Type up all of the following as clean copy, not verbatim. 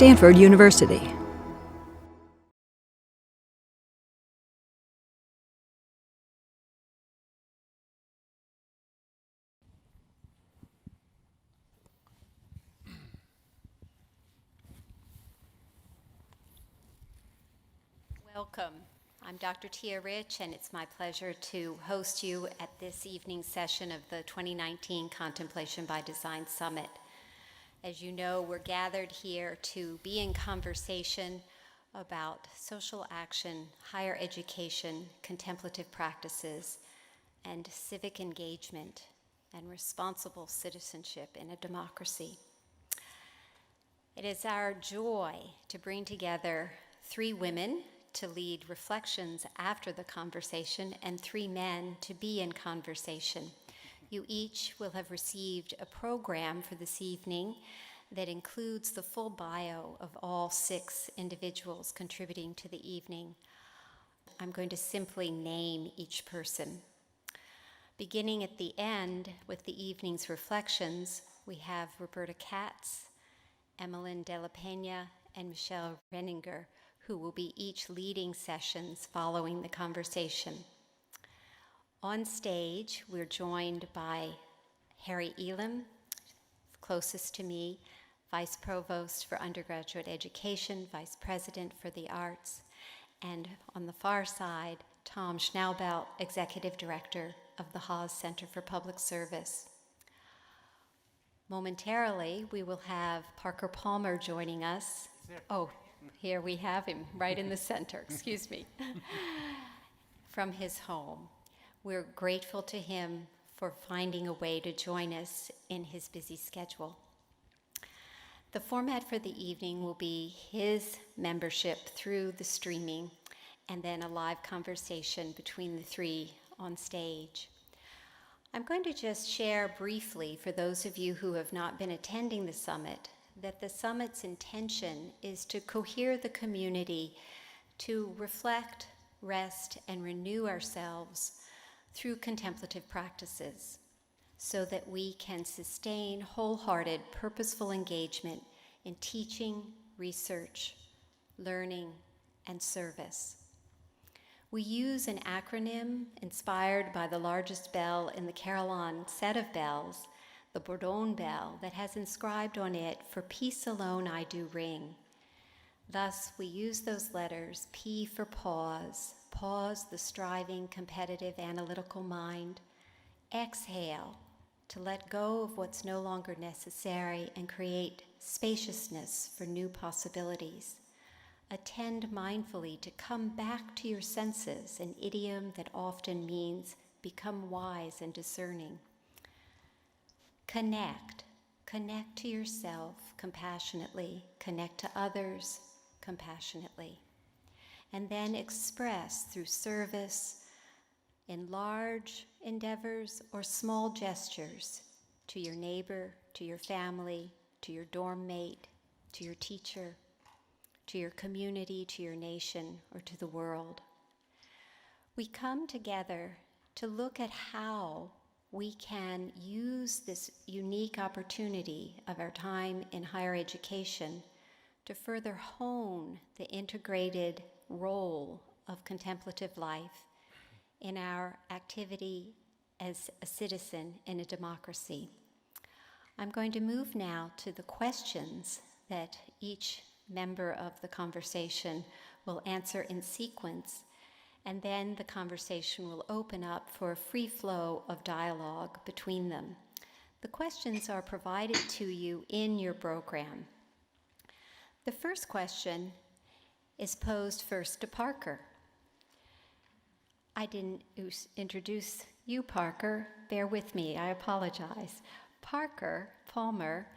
Stanford University. Welcome. I'm Dr. Tia Rich, and it's my pleasure to host you at this evening's session of the 2019 Contemplation by Design Summit. As you know, we're gathered here to be in conversation about social action, higher education, contemplative practices, and civic engagement and responsible citizenship in a democracy. It is our joy to bring together 3 women to lead reflections after the conversation and 3 men to be in conversation. You each will have received a program for this evening that includes the full bio of all 6 individuals contributing to the evening. I'm going to simply name each person. Beginning at the end with the evening's reflections, we have Roberta Katz, Emmeline De La Peña, and Michelle Renninger, who will be each leading sessions following the conversation. On stage, we're joined by HarryElam, closest to me, Vice Provost for Undergraduate Education, Vice President for the Arts, and on the far side, Tom Schnaubelt, Executive Director of the Haas Center for Public Service. Momentarily, we will have Parker Palmer joining us. Oh, here we have him, right in the center, excuse me, from his home. We're grateful to him for finding a way to join us in his busy schedule. The format for the evening will be his membership through the streaming and then a live conversation between the 3 on stage. I'm going to just share briefly, for those of you who have not been attending the summit, that the summit's intention is to cohere the community, to reflect, rest, and renew ourselves through contemplative practices so that we can sustain wholehearted, purposeful engagement in teaching, research, learning, and service. We use an acronym inspired by the largest bell in the Carillon set of bells, the Bourdon bell, that has inscribed on it, "For peace alone I do ring." Thus, we use those letters, P for pause, pause the striving, competitive, analytical mind, exhale, to let go of what's no longer necessary and create spaciousness for new possibilities. Attend mindfully to come back to your senses, an idiom that often means become wise and discerning. Connect to yourself compassionately, connect to others compassionately, and then express through service in large endeavors or small gestures to your neighbor, to your family, to your dorm mate, to your teacher, to your community, to your nation, or to the world. We come together to look at how we can use this unique opportunity of our time in higher education to further hone the integrated role of contemplative life in our activity as a citizen in a democracy. I'm going to move now to the questions that each member of the conversation will answer in sequence, and then the conversation will open up for a free flow of dialogue between them. The questions are provided to you in your program. The first question is posed first to Parker. I didn't introduce you, Parker. Bear with me, I apologize. Parker Palmer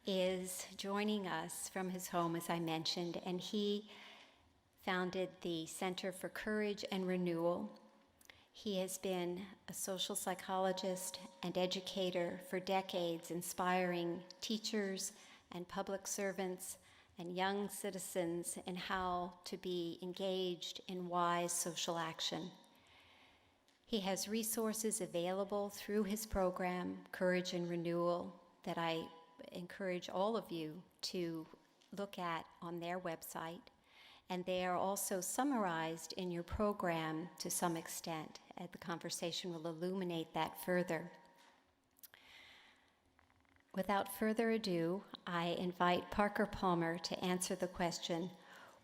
is joining us from his home, as I mentioned, and he founded the Center for Courage and Renewal. He has been a social psychologist and educator for decades, inspiring teachers and public servants and young citizens in how to be engaged in wise social action. He has resources available through his program, Courage and Renewal, that I encourage all of you to look at on their website, and they are also summarized in your program to some extent, and the conversation will illuminate that further. Without further ado, I invite Parker Palmer to answer the question,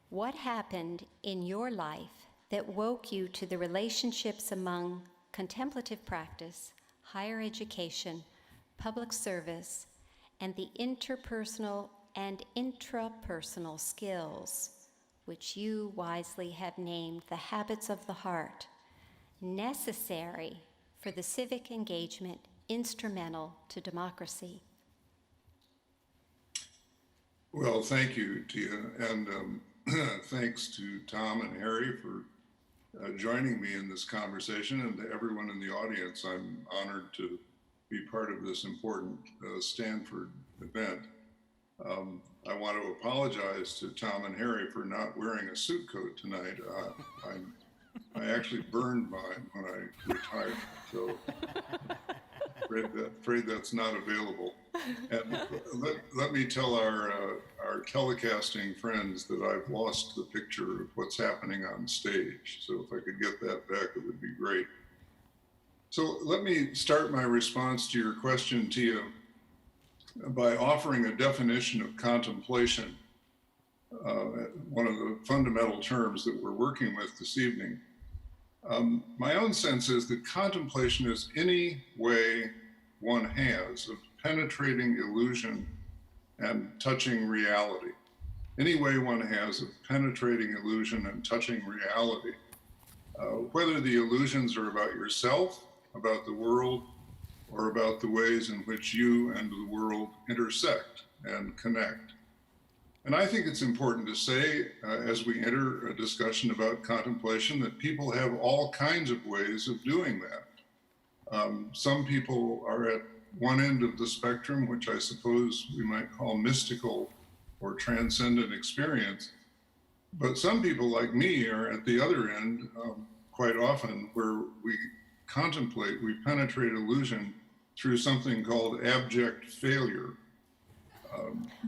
what happened in your life that woke you to the relationships among contemplative practice, higher education, public service, and the interpersonal and intrapersonal skills, which you wisely have named the habits of the heart, necessary for the civic engagement instrumental to democracy? Well, thank you, Tia, and thanks to Tom and Harry for joining me in this conversation, and to everyone in the audience. I'm honored to be part of this important Stanford event. I want to apologize to Tom and Harry for not wearing a suit coat tonight. I actually burned mine when I retired, so afraid that's not available. And let me tell our telecasting friends that I've lost the picture of what's happening on stage. So if I could get that back, it would be great. So let me start my response to your question, Tia, by offering a definition of contemplation, one of the fundamental terms that we're working with this evening. My own sense is that contemplation is any way one has of penetrating illusion and touching reality. Any way one has of penetrating illusion and touching reality. Whether the illusions are about yourself, about the world, or about the ways in which you and the world intersect and connect. And I think it's important to say, as we enter a discussion about contemplation, that people have all kinds of ways of doing that. Some people are at one end of the spectrum, which I suppose we might call mystical or transcendent experience. But some people like me are at the other end quite often, where we contemplate, we penetrate illusion through something called abject failure.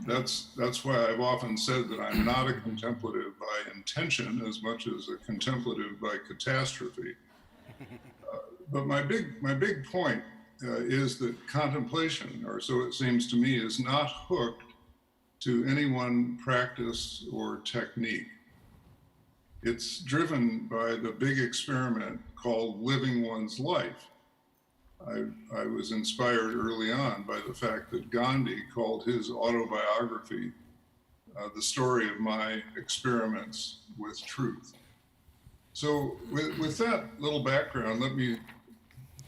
That's why I've often said that I'm not a contemplative by intention as much as a contemplative by catastrophe. But my big point is that contemplation, or so it seems to me, is not hooked to any one practice or technique. It's driven by the big experiment called living one's life. I was inspired early on by the fact that Gandhi called his autobiography the story of my experiments with truth. So with that little background, let me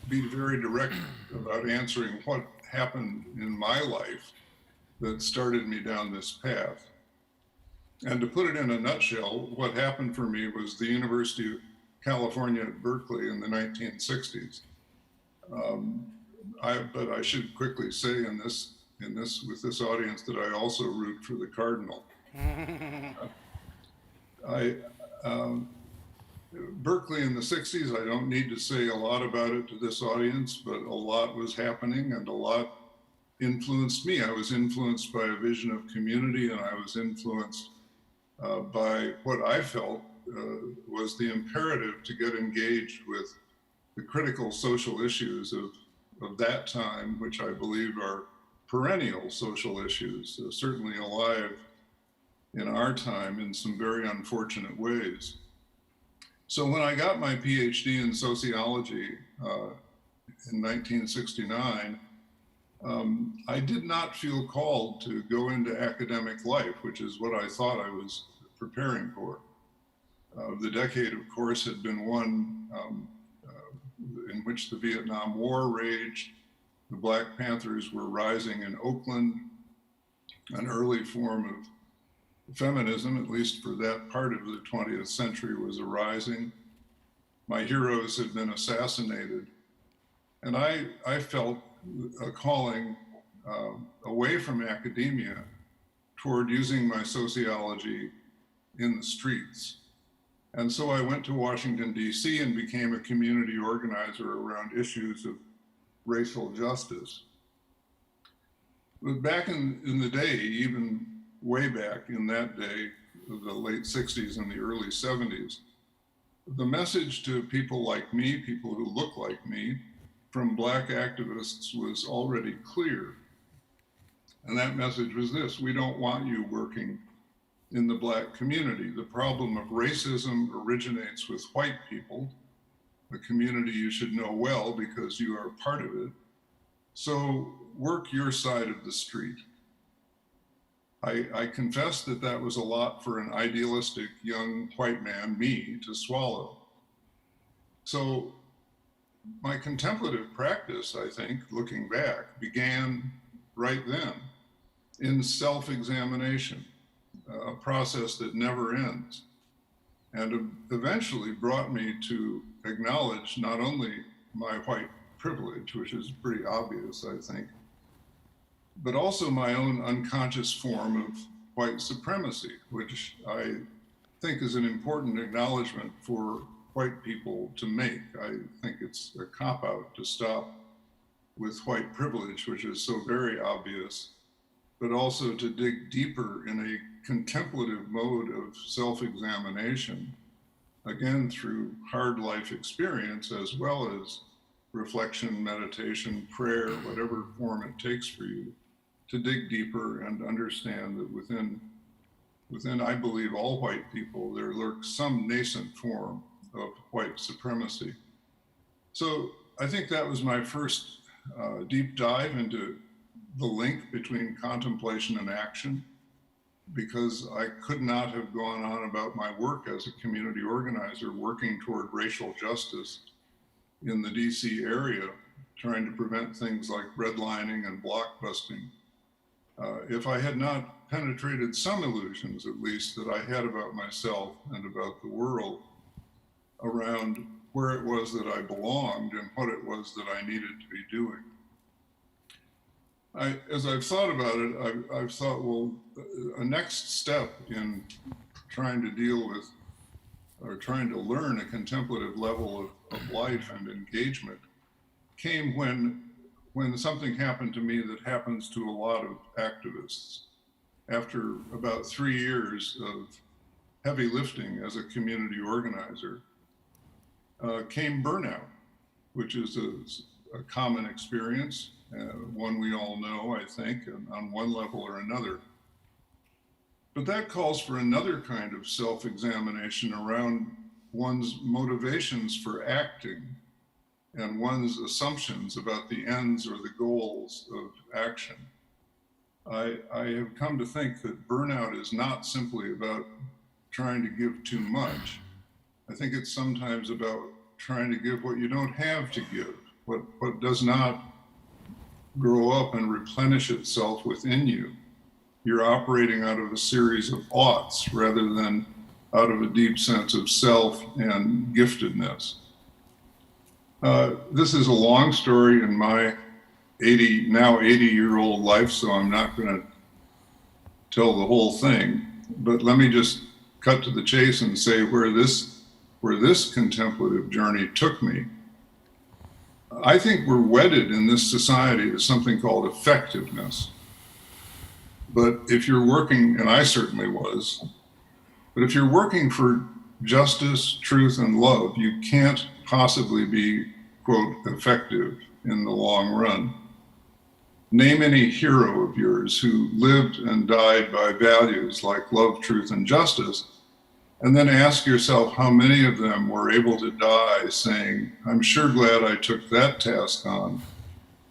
be very direct about answering what happened in my life that started me down this path. And to put it in a nutshell, what happened for me was the University of California at Berkeley in the 1960s. But I should quickly say with this audience that I also root for the Cardinal. Berkeley in the 60s, I don't need to say a lot about it to this audience, but a lot was happening and a lot influenced me. I was influenced by a vision of community, and I was influenced by what I felt was the imperative to get engaged with the critical social issues of that time, which I believe are perennial social issues, certainly alive in our time in some very unfortunate ways. So when I got my PhD in sociology in 1969, I did not feel called to go into academic life, which is what I thought I was preparing for. The decade, of course, had been one in which the Vietnam War raged. The Black Panthers were rising in Oakland. An early form of feminism, at least for that part of the 20th century, was arising. My heroes had been assassinated. And I felt a calling away from academia toward using my sociology in the streets. And so I went to Washington, D.C. and became a community organizer around issues of racial justice. But back in the day, even way back in that day, the late 60s and the early 70s, the message to people like me, people who look like me, from Black activists was already clear. And that message was this: we don't want you working in the Black community. The problem of racism originates with white people, a community you should know well because you are part of it. So work your side of the street. I confess that that was a lot for an idealistic young white man, me, to swallow. So my contemplative practice, I think, looking back, began right then in self-examination, a process that never ends, and eventually brought me to acknowledge not only my white privilege, which is pretty obvious, I think, but also my own unconscious form of white supremacy, which I think is an important acknowledgement for white people to make. I think it's a cop-out to stop with white privilege, which is so very obvious, but also to dig deeper in a contemplative mode of self-examination, again, through hard life experience, as well as reflection, meditation, prayer, whatever form it takes for you, to dig deeper and understand that within, I believe, all white people, there lurks some nascent form of white supremacy. So I think that was my first deep dive into the link between contemplation and action, because I could not have gone on about my work as a community organizer working toward racial justice in the DC area, trying to prevent things like redlining and blockbusting, if I had not penetrated some illusions, at least, that I had about myself and about the world around where it was that I belonged and what it was that I needed to be doing. As I've thought about it, I've thought, well, a next step in trying to deal with or trying to learn a contemplative level of life and engagement came when something happened to me that happens to a lot of activists. After about 3 years of heavy lifting as a community organizer, came burnout, which is a common experience, one we all know, I think, on one level or another. But that calls for another kind of self-examination around one's motivations for acting and one's assumptions about the ends or the goals of action. I have come to think that burnout is not simply about trying to give too much. I think it's sometimes about trying to give what you don't have to give, what does not grow up and replenish itself within you. You're operating out of a series of oughts rather than out of a deep sense of self and giftedness. This is a long story in my 80-year-old life, so I'm not going to tell the whole thing. But let me just cut to the chase and say where this contemplative journey took me. I think we're wedded in this society to something called effectiveness. But if you're working, and I certainly was, but if you're working for justice, truth, and love, you can't possibly be, quote, effective in the long run. Name any hero of yours who lived and died by values like love, truth, and justice, and then ask yourself how many of them were able to die saying, I'm sure glad I took that task on,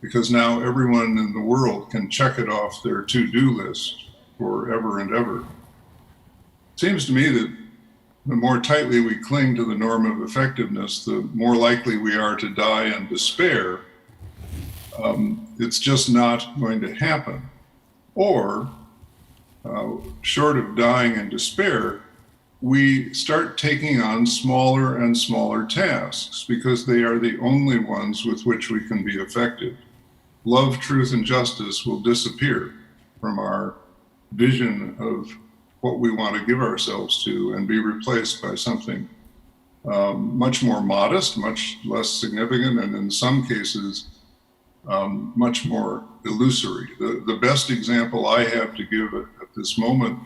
because now everyone in the world can check it off their to-do list forever and ever. It seems to me that the more tightly we cling to the norm of effectiveness, the more likely we are to die in despair. It's just not going to happen. Or, short of dying in despair, we start taking on smaller and smaller tasks because they are the only ones with which we can be effective. Love, truth, and justice will disappear from our vision of what we want to give ourselves to and be replaced by something much more modest, much less significant, and in some cases, much more illusory. The best example I have to give at this moment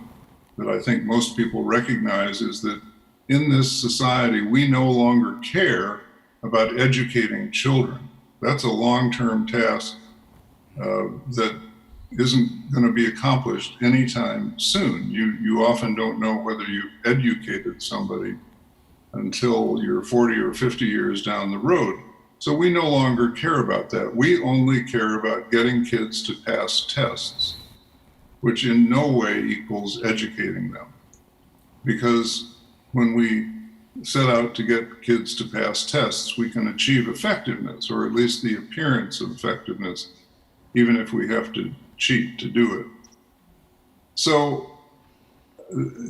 that I think most people recognize is that in this society, we no longer care about educating children. That's a long-term task that isn't going to be accomplished anytime soon. You often don't know whether you've educated somebody until you're 40 or 50 years down the road. So we no longer care about that. We only care about getting kids to pass tests, which in no way equals educating them. Because when we set out to get kids to pass tests, we can achieve effectiveness, or at least the appearance of effectiveness, even if we have to cheat to do it. So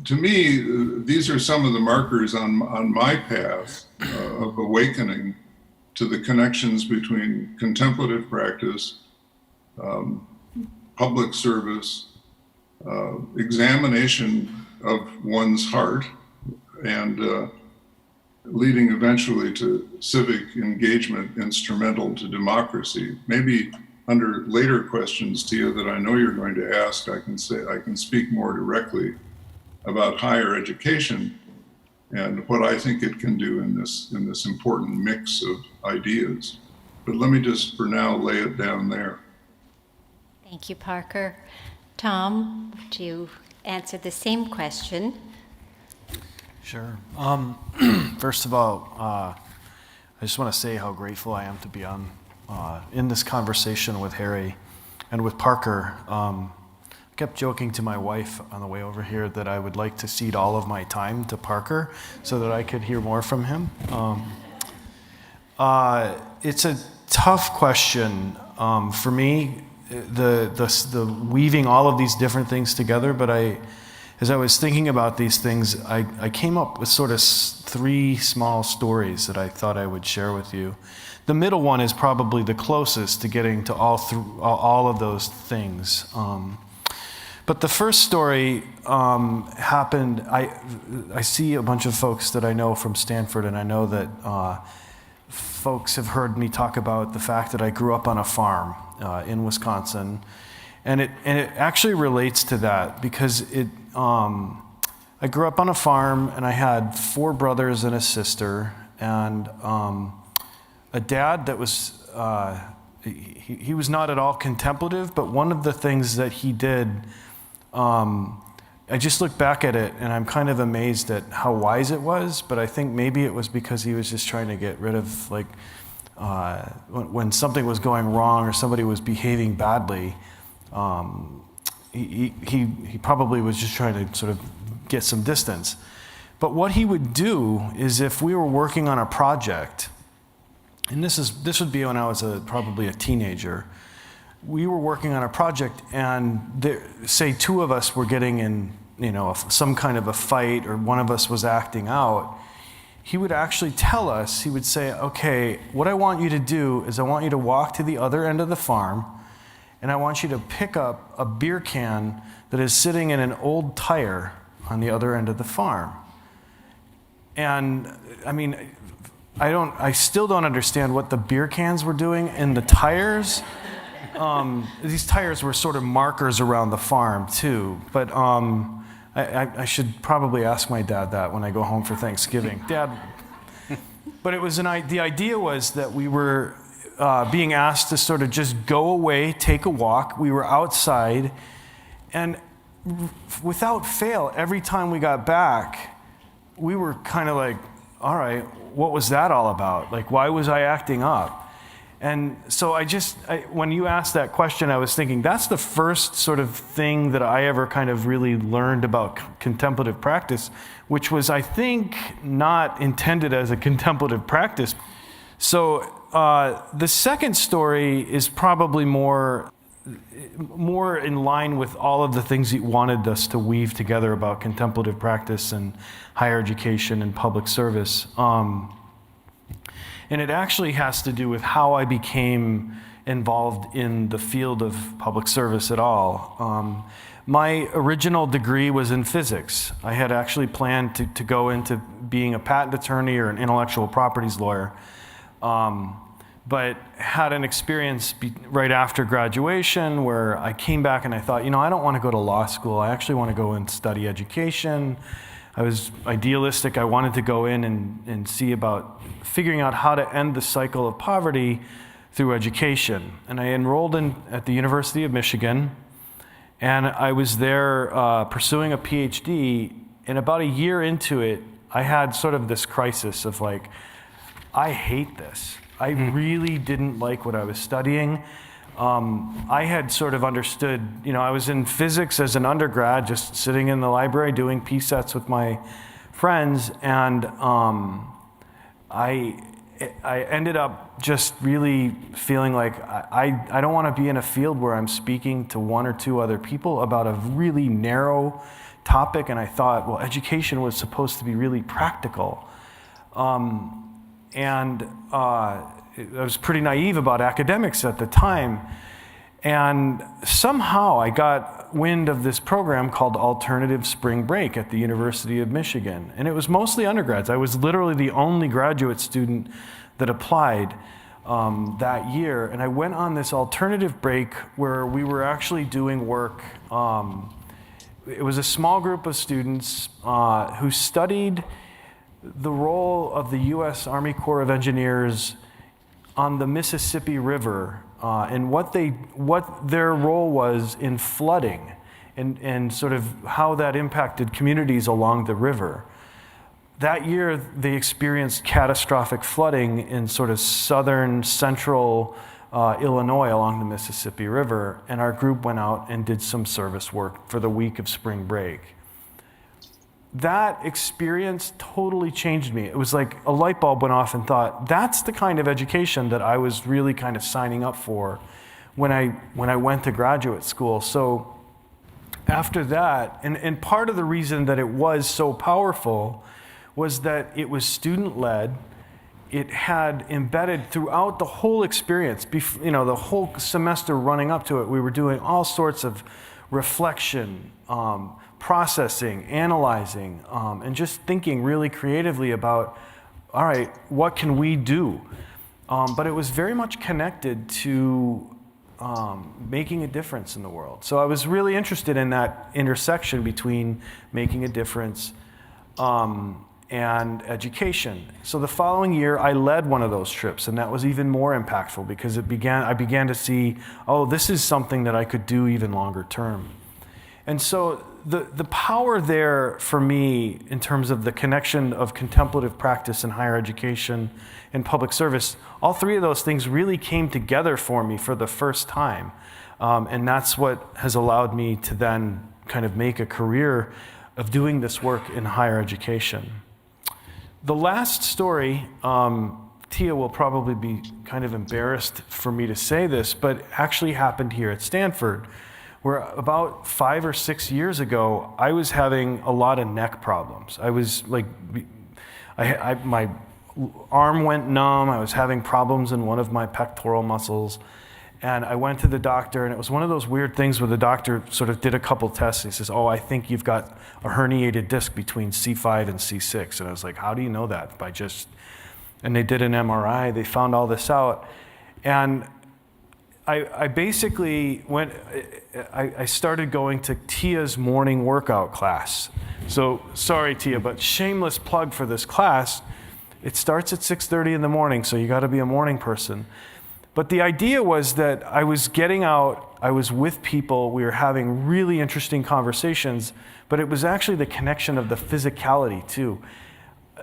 to me, these are some of the markers on my path of awakening to the connections between contemplative practice, public service, examination of one's heart, and leading eventually to civic engagement instrumental to democracy. Maybe under later questions, Tia, that I know you're going to ask, I can speak more directly about higher education and what I think it can do in this important mix of ideas. But let me just for now lay it down there. Thank you, Parker. Tom, would you answer the same question? Sure. First of all, I just want to say how grateful I am to be on in this conversation with Harry and with Parker. I kept joking to my wife on the way over here that I would like to cede all of my time to Parker so that I could hear more from him. It's a tough question for me, the weaving all of these different things together, but as I was thinking about these things, I came up with sort of three small stories that I thought I would share with you. The middle one is probably the closest to getting to all of those things. But the first story happened, I see a bunch of folks that I know from Stanford, and I know that folks have heard me talk about the fact that I grew up on a farm in Wisconsin. And it actually relates to that because I grew up on a farm and I had 4 brothers and a sister and a dad that was, he was not at all contemplative, but one of the things that he did, I just look back at it and I'm kind of amazed at how wise it was, but I think maybe it was because he was just trying to get rid of, like, when something was going wrong or somebody was behaving badly, he probably was just trying to sort of get some distance. But what he would do is if we were working on a project, and this would be when I was probably a teenager, we were working on a project and say 2 of us were getting in, some kind of a fight or one of us was acting out, he would actually tell us, he would say, okay, what I want you to do is I want you to walk to the other end of the farm and I want you to pick up a beer can that is sitting in an old tire on the other end of the farm. And I mean, I still don't understand what the beer cans were doing in the tires. These tires were sort of markers around the farm too, but I should probably ask my dad that when I go home for Thanksgiving. Dad, but it was the idea was that we were being asked to sort of just go away, take a walk. We were outside, and without fail, every time we got back, we were kind of like, all right, what was that all about? Like, why was I acting up? And so when you asked that question, I was thinking that's the first sort of thing that I ever kind of really learned about contemplative practice, which was, I think, not intended as a contemplative practice. So the second story is probably more in line with all of the things he wanted us to weave together about contemplative practice and higher education and public service. And it actually has to do with how I became involved in the field of public service at all. My original degree was in physics. I had actually planned to go into being a patent attorney or an intellectual properties lawyer. but had an experience right after graduation where I came back and I thought, I don't want to go to law school. I actually want to go and study education. I was idealistic. I wanted to go in and see about figuring out how to end the cycle of poverty through education. And I enrolled at the University of Michigan, and I was there pursuing a PhD. And about a year into it, I had sort of this crisis of like, I hate this. I really didn't like what I was studying. I had sort of understood, I was in physics as an undergrad, just sitting in the library doing P-sets with my friends, and I ended up just really feeling like I don't want to be in a field where I'm speaking to one or two other people about a really narrow topic, and I thought, well, education was supposed to be really practical. I was pretty naive about academics at the time. And somehow I got wind of this program called Alternative Spring Break at the University of Michigan. And it was mostly undergrads. I was literally the only graduate student that applied that year. And I went on this alternative break where we were actually doing work. It was a small group of students who studied the role of the U.S. Army Corps of Engineers on the Mississippi River and what their role was in flooding and sort of how that impacted communities along the river. That year, they experienced catastrophic flooding in sort of southern, central Illinois along the Mississippi River, and our group went out and did some service work for the week of spring break. That experience totally changed me. It was like a light bulb went off and thought, that's the kind of education that I was really kind of signing up for when I went to graduate school. So after that, and part of the reason that it was so powerful was that it was student-led. It had embedded throughout the whole experience, the whole semester running up to it, we were doing all sorts of reflection, processing, analyzing, and just thinking really creatively about, all right, what can we do? But it was very much connected to making a difference in the world. So I was really interested in that intersection between making a difference and education. So the following year, I led one of those trips, and that was even more impactful because I began to see, oh, this is something that I could do even longer term. And so the power there for me in terms of the connection of contemplative practice in higher education and public service, all three of those things really came together for me for the first time. And that's what has allowed me to then kind of make a career of doing this work in higher education. The last story, Tia will probably be kind of embarrassed for me to say this, but actually happened here at Stanford, where about 5 or 6 years ago, I was having a lot of neck problems. I was like, my arm went numb. I was having problems in one of my pectoral muscles. And I went to the doctor, and it was one of those weird things where the doctor sort of did a couple tests. He says, oh, I think you've got a herniated disc between C5 and C6. And I was like, how do you know that? And they did an MRI. They found all this out. And I basically I started going to Tia's morning workout class. So sorry, Tia, but shameless plug for this class. It starts at 6:30 in the morning, so you got to be a morning person. But the idea was that I was getting out, I was with people, we were having really interesting conversations, but it was actually the connection of the physicality too.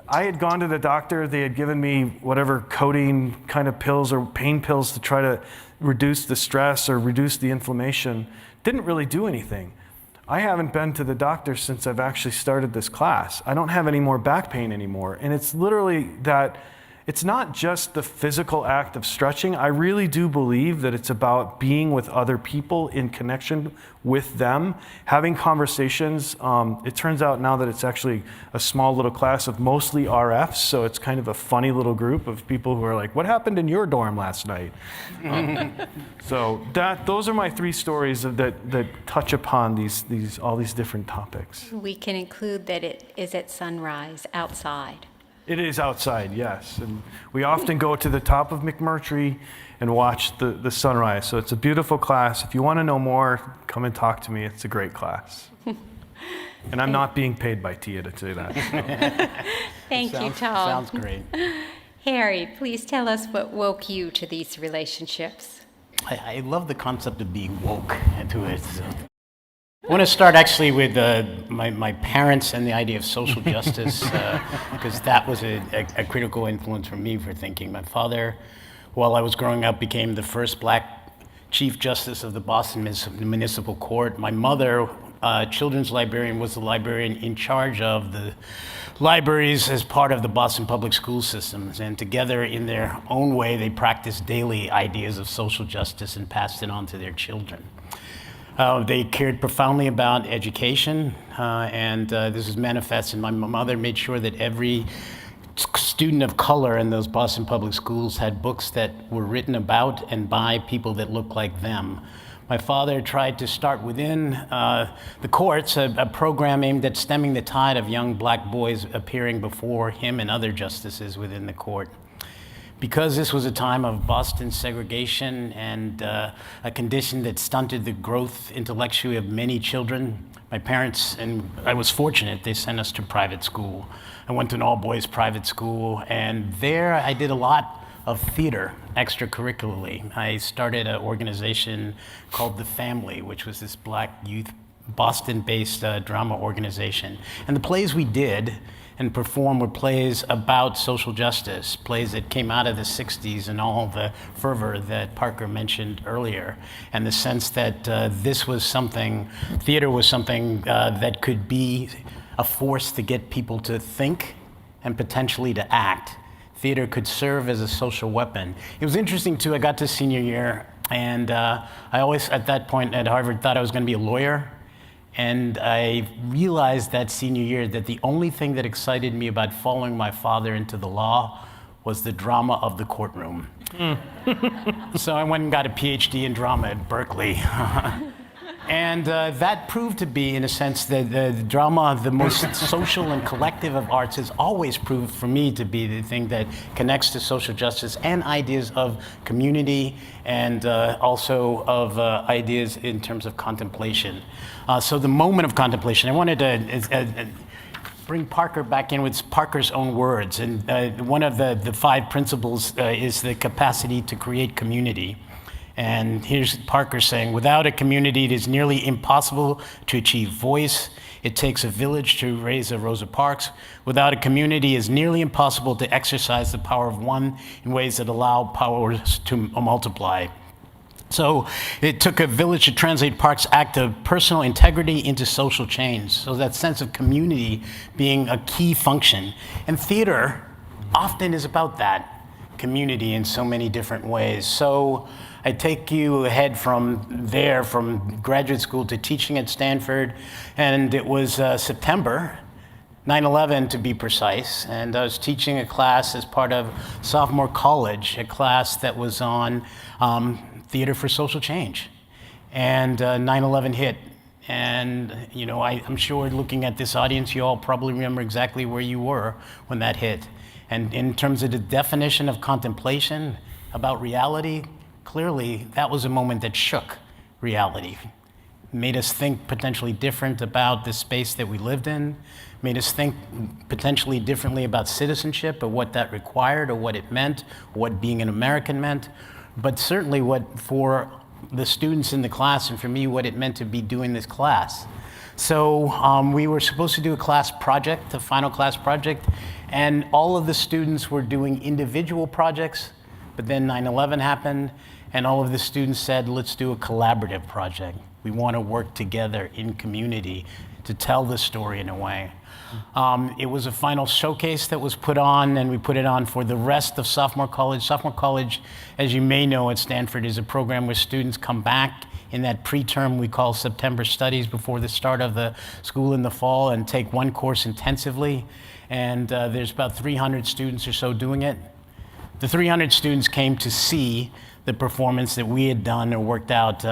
I had gone to the doctor, they had given me whatever codeine kind of pills or pain pills to try to reduce the stress or reduce the inflammation. Didn't really do anything. I haven't been to the doctor since I've actually started this class. I don't have any more back pain anymore. And it's literally that it's not just the physical act of stretching. I really do believe that it's about being with other people in connection with them, having conversations. It turns out now that it's actually a small little class of mostly RFs, so it's kind of a funny little group of people who are like, what happened in your dorm last night? So those are my 3 stories that touch upon all these different topics. We can include that it is at sunrise outside. It is outside, yes. And we often go to the top of McMurtry and watch the sunrise. So it's a beautiful class. If you want to know more, come and talk to me. It's a great class. And I'm not being paid by Tia to say that. So. Thank you, Tom. Sounds great. Harry, please tell us what woke you to these relationships. I love the concept of being woke to it. So. I want to start actually with my parents and the idea of social justice, because that was a critical influence for me for thinking. My father, while I was growing up, became the first black Chief Justice of the Boston Municipal Court. My mother, children's librarian, was the librarian in charge of the libraries as part of the Boston public school systems. And together, in their own way, they practiced daily ideas of social justice and passed it on to their children. They cared profoundly about education, and this is manifested. My mother made sure that every student of color in those Boston public schools had books that were written about and by people that looked like them. My father tried to start within the courts a program aimed at stemming the tide of young black boys appearing before him and other justices within the court. Because this was a time of Boston segregation and a condition that stunted the growth intellectually of many children, my parents, and I was fortunate, they sent us to private school. I went to an all-boys private school, and there I did a lot of theater extracurricularly. I started an organization called The Family, which was this black youth Boston-based drama organization. And the plays we did and performed were plays about social justice, plays that came out of the 60s and all the fervor that Parker mentioned earlier, and the sense that this was something, theater was something that could be a force to get people to think and potentially to act. Theater could serve as a social weapon. It was interesting too, I got to senior year, and I always, at that point at Harvard, thought I was gonna be a lawyer. And I realized that senior year that the only thing that excited me about following my father into the law was the drama of the courtroom. So I went and got a PhD in drama at Berkeley. And that proved to be, in a sense, the drama, the most social and collective of arts, has always proved for me to be the thing that connects to social justice and ideas of community, and also of ideas in terms of contemplation. So the moment of contemplation, I wanted to bring Parker back in with Parker's own words. And one of the 5 principles is the capacity to create community. And here's Parker saying, without a community, it is nearly impossible to achieve voice. It takes a village to raise a Rosa Parks. Without a community, it is nearly impossible to exercise the power of one in ways that allow powers to multiply. So it took a village to translate Parks' act of personal integrity into social change. So that sense of community being a key function. And theater often is about that, community in so many different ways. So I take you ahead from there, from graduate school to teaching at Stanford, and it was September, 9/11 to be precise, and I was teaching a class as part of sophomore college, a class that was on theater for social change. And 9/11 hit, and you know, I'm sure looking at this audience, you all probably remember exactly where you were when that hit. And in terms of the definition of contemplation about reality, clearly, that was a moment that shook reality, made us think potentially different about the space that we lived in, made us think potentially differently about citizenship, or what that required, or what it meant, what being an American meant, but certainly what for the students in the class, and for me, what it meant to be doing this class. So we were supposed to do a class project, a final class project, and all of the students were doing individual projects, but then 9/11 happened, and all of the students said, let's do a collaborative project. We want to work together in community to tell the story in a way. It was a final showcase that was put on, and we put it on for the rest of sophomore college. Sophomore college, as you may know at Stanford, is a program where students come back in that preterm we call September studies before the start of the school in the fall, and take one course intensively. And there's about 300 students or so doing it. The 300 students came to see the performance that we had done or worked out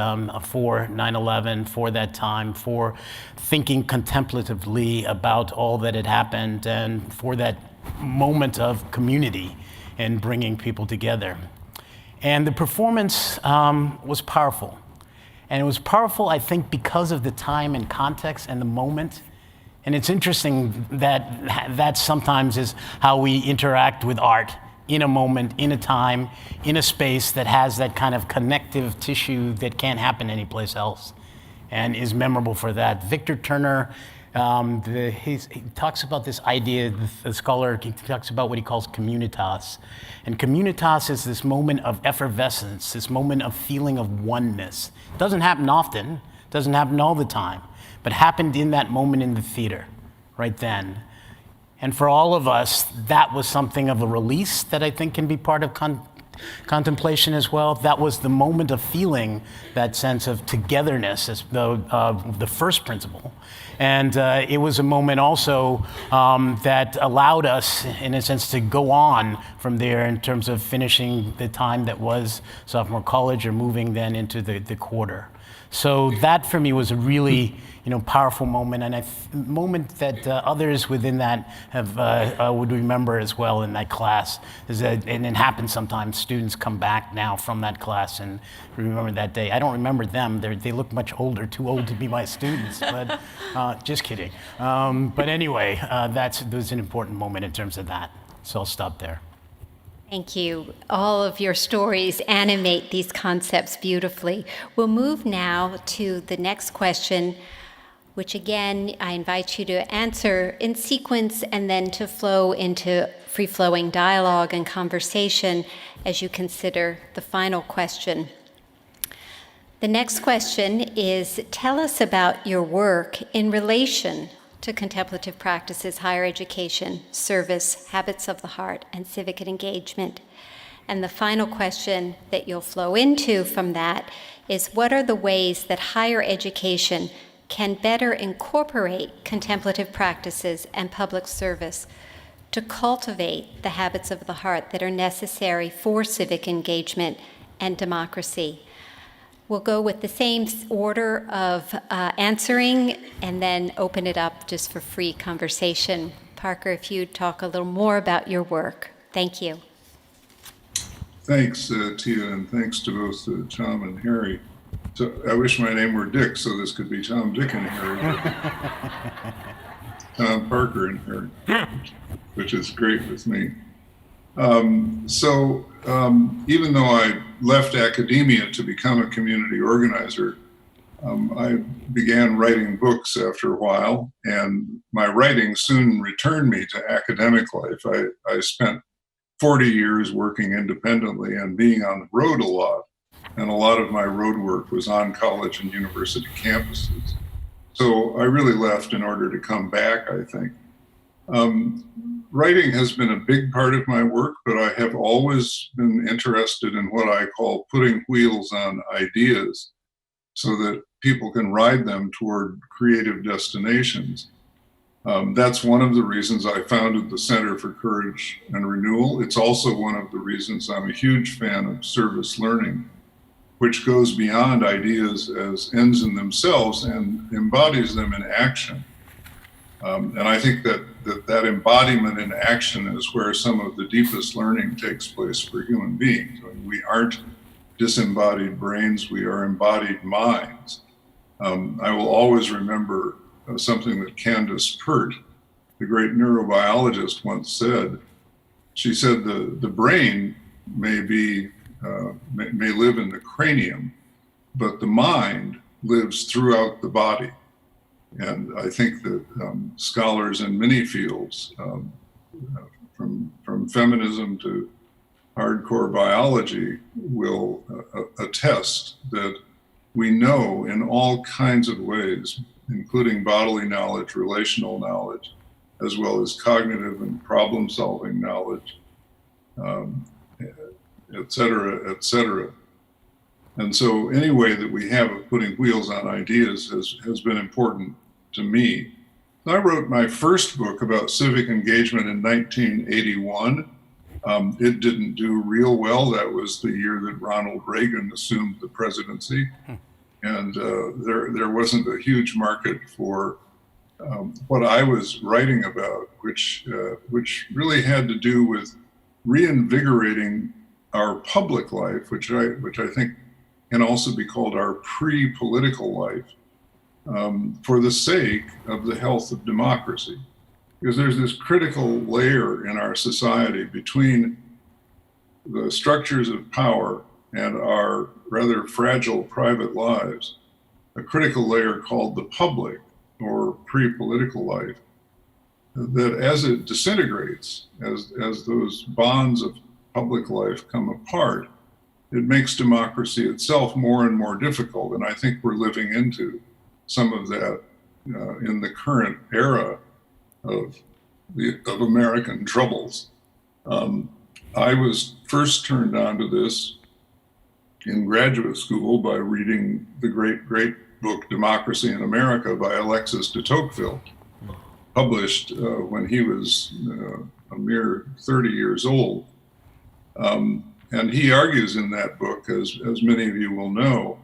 for 9/11, for that time, for thinking contemplatively about all that had happened, and for that moment of community and bringing people together. And the performance was powerful. And it was powerful, I think, because of the time and context and the moment. And it's interesting that that sometimes is how we interact with art, in a moment, in a time, in a space that has that kind of connective tissue that can't happen anyplace else, and is memorable for that. Victor Turner, he talks about this idea, the scholar, he talks about what he calls communitas. And communitas is this moment of effervescence, this moment of feeling of oneness. It doesn't happen often, doesn't happen all the time, but happened in that moment in the theater, right then. And for all of us, that was something of a release that I think can be part of contemplation as well. That was the moment of feeling that sense of togetherness as the first principle. And it was a moment also that allowed us, in a sense, to go on from there in terms of finishing the time that was sophomore college or moving then into the quarter. So that for me was a really powerful moment, and a moment that others within that have would remember as well in that class. And it happens sometimes. Students come back now from that class and remember that day. I don't remember them. They look much older, too old to be my students, but just kidding. But anyway, that was an important moment in terms of that. So I'll stop there. Thank you. All of your stories animate these concepts beautifully. We'll move now to the next question, which again, I invite you to answer in sequence and then to flow into free-flowing dialogue and conversation as you consider the final question. The next question is, tell us about your work in relation to contemplative practices, higher education, service, habits of the heart, and civic engagement. And the final question that you'll flow into from that is, what are the ways that higher education can better incorporate contemplative practices and public service to cultivate the habits of the heart that are necessary for civic engagement and democracy? We'll go with the same order of answering and then open it up just for free conversation. Parker, if you'd talk a little more about your work. Thank you. Thanks, Tia, and thanks to both Tom and Harry. So I wish my name were Dick, so this could be Tom, Dick, and Harry. Tom, Parker, and Harry, which is great with me. Even though I left academia to become a community organizer, I began writing books after a while, and my writing soon returned me to academic life. I spent 40 years working independently and being on the road a lot, and a lot of my road work was on college and university campuses. So I really left in order to come back, I think. Writing has been a big part of my work, but I have always been interested in what I call putting wheels on ideas so that people can ride them toward creative destinations. That's one of the reasons I founded the Center for Courage and Renewal. It's also one of the reasons I'm a huge fan of service learning, which goes beyond ideas as ends in themselves and embodies them in action. And I think that embodiment in action is where some of the deepest learning takes place for human beings. I mean, we aren't disembodied brains, we are embodied minds. I will always remember something that Candace Pert, the great neurobiologist, once said. She said the brain may live in the cranium, but the mind lives throughout the body. And I think that scholars in many fields, from feminism to hardcore biology, will attest that we know in all kinds of ways, including bodily knowledge, relational knowledge, as well as cognitive and problem-solving knowledge, et cetera, et cetera. And so any way that we have of putting wheels on ideas has been important to me. I wrote my first book about civic engagement in 1981. It didn't do real well. That was the year that Ronald Reagan assumed the presidency. And there wasn't a huge market for what I was writing about, which really had to do with reinvigorating our public life, which I think can also be called our pre-political life, for the sake of the health of democracy. Because there's this critical layer in our society between the structures of power and our rather fragile private lives, a critical layer called the public or pre-political life, that as it disintegrates, as those bonds of public life come apart, it makes democracy itself more and more difficult. And I think we're living into some of that in the current era of American troubles. I was first turned on to this in graduate school by reading the great book Democracy in America by Alexis de Tocqueville, published when he was a mere 30 years old. And he argues in that book, as many of you will know,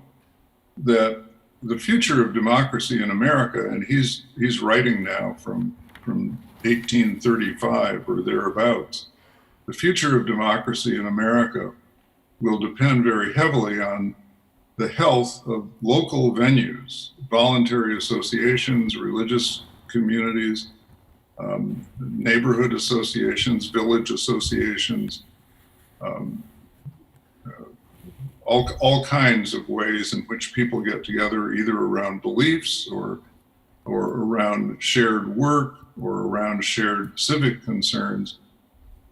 that the future of democracy in America, and he's writing now from 1835 or thereabouts, the future of democracy in America will depend very heavily on the health of local venues, voluntary associations, religious communities, neighborhood associations, village associations, all kinds of ways in which people get together, either around beliefs or around shared work or around shared civic concerns,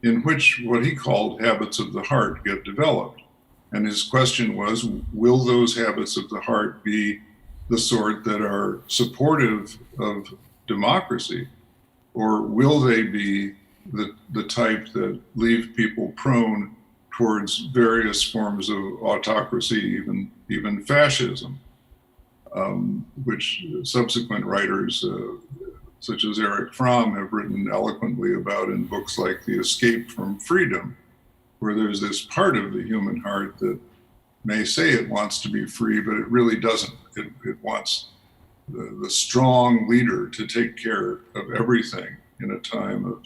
in which what he called habits of the heart get developed. And his question was, will those habits of the heart be the sort that are supportive of democracy, or will they be the type that leave people prone towards various forms of autocracy, even fascism, which subsequent writers such as Erich Fromm have written eloquently about in books like The Escape from Freedom, where there's this part of the human heart that may say it wants to be free, but it really doesn't. It wants the strong leader to take care of everything in a time of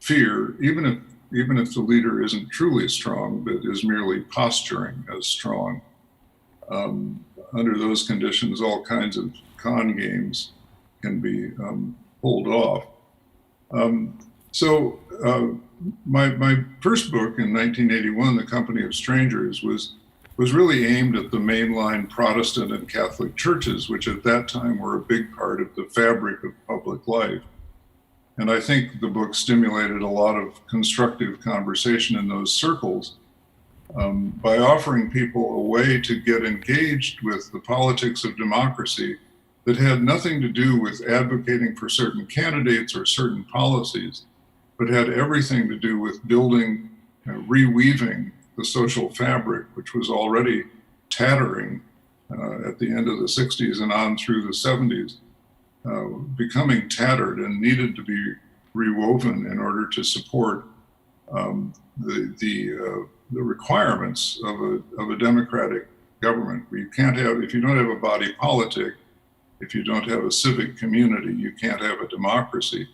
fear, even if the leader isn't truly strong, but is merely posturing as strong. Under those conditions, all kinds of con games can be pulled off. My first book in 1981, The Company of Strangers, was really aimed at the mainline Protestant and Catholic churches, which at that time were a big part of the fabric of public life. And I think the book stimulated a lot of constructive conversation in those circles by offering people a way to get engaged with the politics of democracy that had nothing to do with advocating for certain candidates or certain policies, but had everything to do with building, reweaving the social fabric, which was already tattering at the end of the 60s and on through the 70s. Becoming tattered and needed to be rewoven in order to support the requirements of a democratic government. You can't have, if you don't have a body politic, if you don't have a civic community, you can't have a democracy.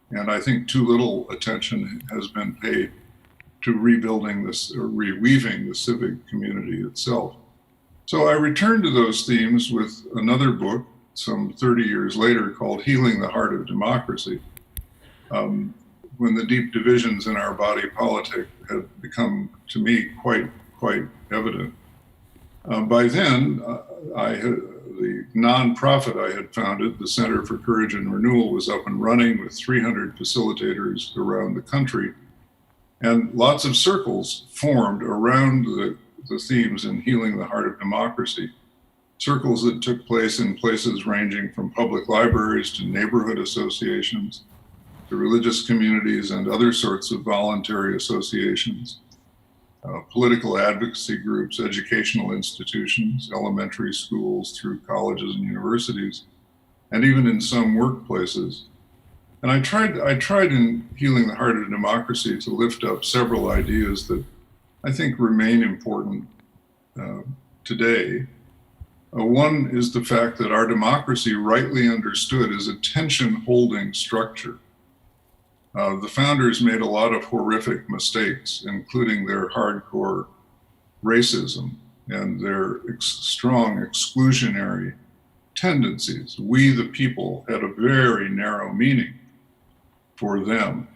And I think too little attention has been paid to rebuilding this or reweaving the civic community itself. So I returned to those themes with another book some 30 years later called Healing the Heart of Democracy, when the deep divisions in our body politic had become, to me, quite evident. By then, the nonprofit I had founded, the Center for Courage and Renewal, was up and running with 300 facilitators around the country. And lots of circles formed around the themes in Healing the Heart of Democracy. Circles that took place in places ranging from public libraries to neighborhood associations, to religious communities and other sorts of voluntary associations, political advocacy groups, educational institutions, elementary schools through colleges and universities, and even in some workplaces. And I tried in Healing the Heart of Democracy to lift up several ideas that I think remain important today. One is the fact that our democracy, rightly understood, is a tension-holding structure. The founders made a lot of horrific mistakes, including their hardcore racism and their strong exclusionary tendencies. We, the people, had a very narrow meaning for them.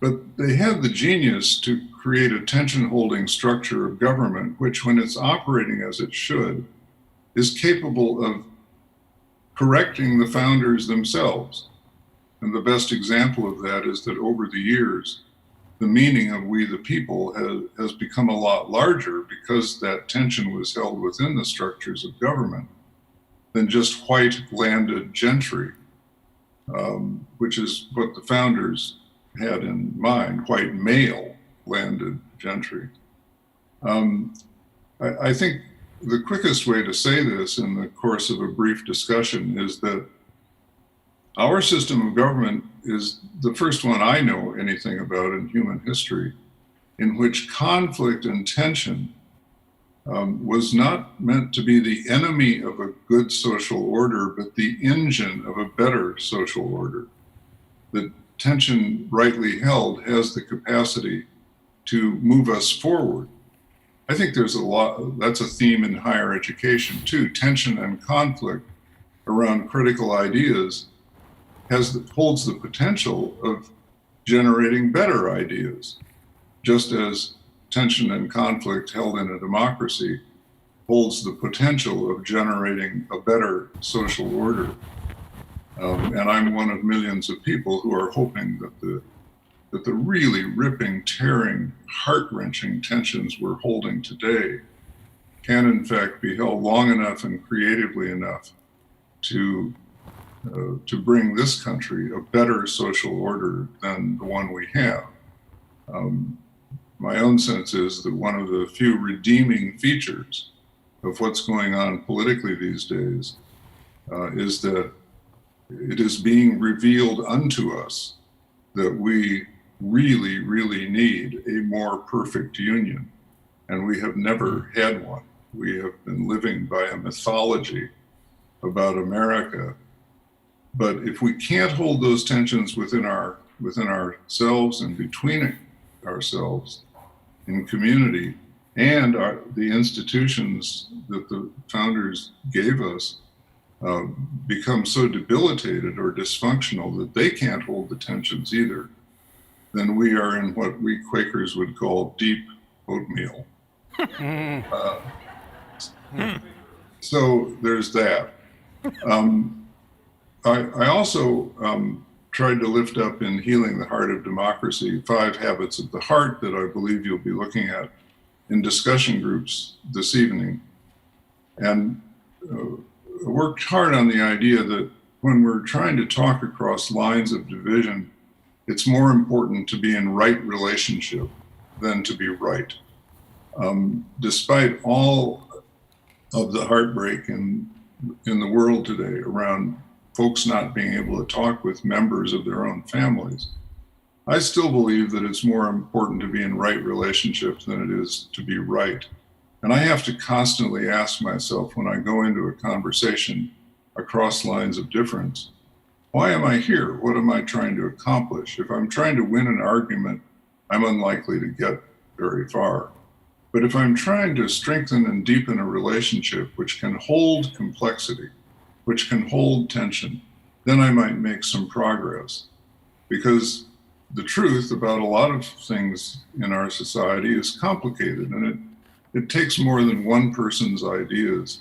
But they had the genius to create a tension-holding structure of government, which, when it's operating as it should, is capable of correcting the founders themselves. And the best example of that is that over the years, the meaning of we the people has become a lot larger because that tension was held within the structures of government than just white landed gentry, which is what the founders had in mind, white male landed gentry. I think the quickest way to say this in the course of a brief discussion is that our system of government is the first one I know anything about in human history, in which conflict and tension was not meant to be the enemy of a good social order, but the engine of a better social order. The tension, rightly held, has the capacity to move us forward. I think there's a lot, that's a theme in higher education too. Tension and conflict around critical ideas holds the potential of generating better ideas, just as tension and conflict held in a democracy holds the potential of generating a better social order. And I'm one of millions of people who are hoping that the really ripping, tearing, heart-wrenching tensions we're holding today can in fact be held long enough and creatively enough to bring this country a better social order than the one we have. My own sense is that one of the few redeeming features of what's going on politically these days is that it is being revealed unto us that we really, really need a more perfect union. And we have never had one. We have been living by a mythology about America. But if we can't hold those tensions within ourselves and between ourselves in community and the institutions that the founders gave us become so debilitated or dysfunctional that they can't hold the tensions either, then we are in what we Quakers would call deep oatmeal. So there's that. I also tried to lift up in Healing the Heart of Democracy 5 Habits of the Heart that I believe you'll be looking at in discussion groups this evening. And worked hard on the idea that when we're trying to talk across lines of division, it's more important to be in right relationship than to be right. Despite all of the heartbreak in the world today around folks not being able to talk with members of their own families, I still believe that it's more important to be in right relationships than it is to be right. And I have to constantly ask myself when I go into a conversation across lines of difference, why am I here? What am I trying to accomplish? If I'm trying to win an argument, I'm unlikely to get very far. But if I'm trying to strengthen and deepen a relationship which can hold complexity, which can hold tension, then I might make some progress. Because the truth about a lot of things in our society is complicated, and it takes more than one person's ideas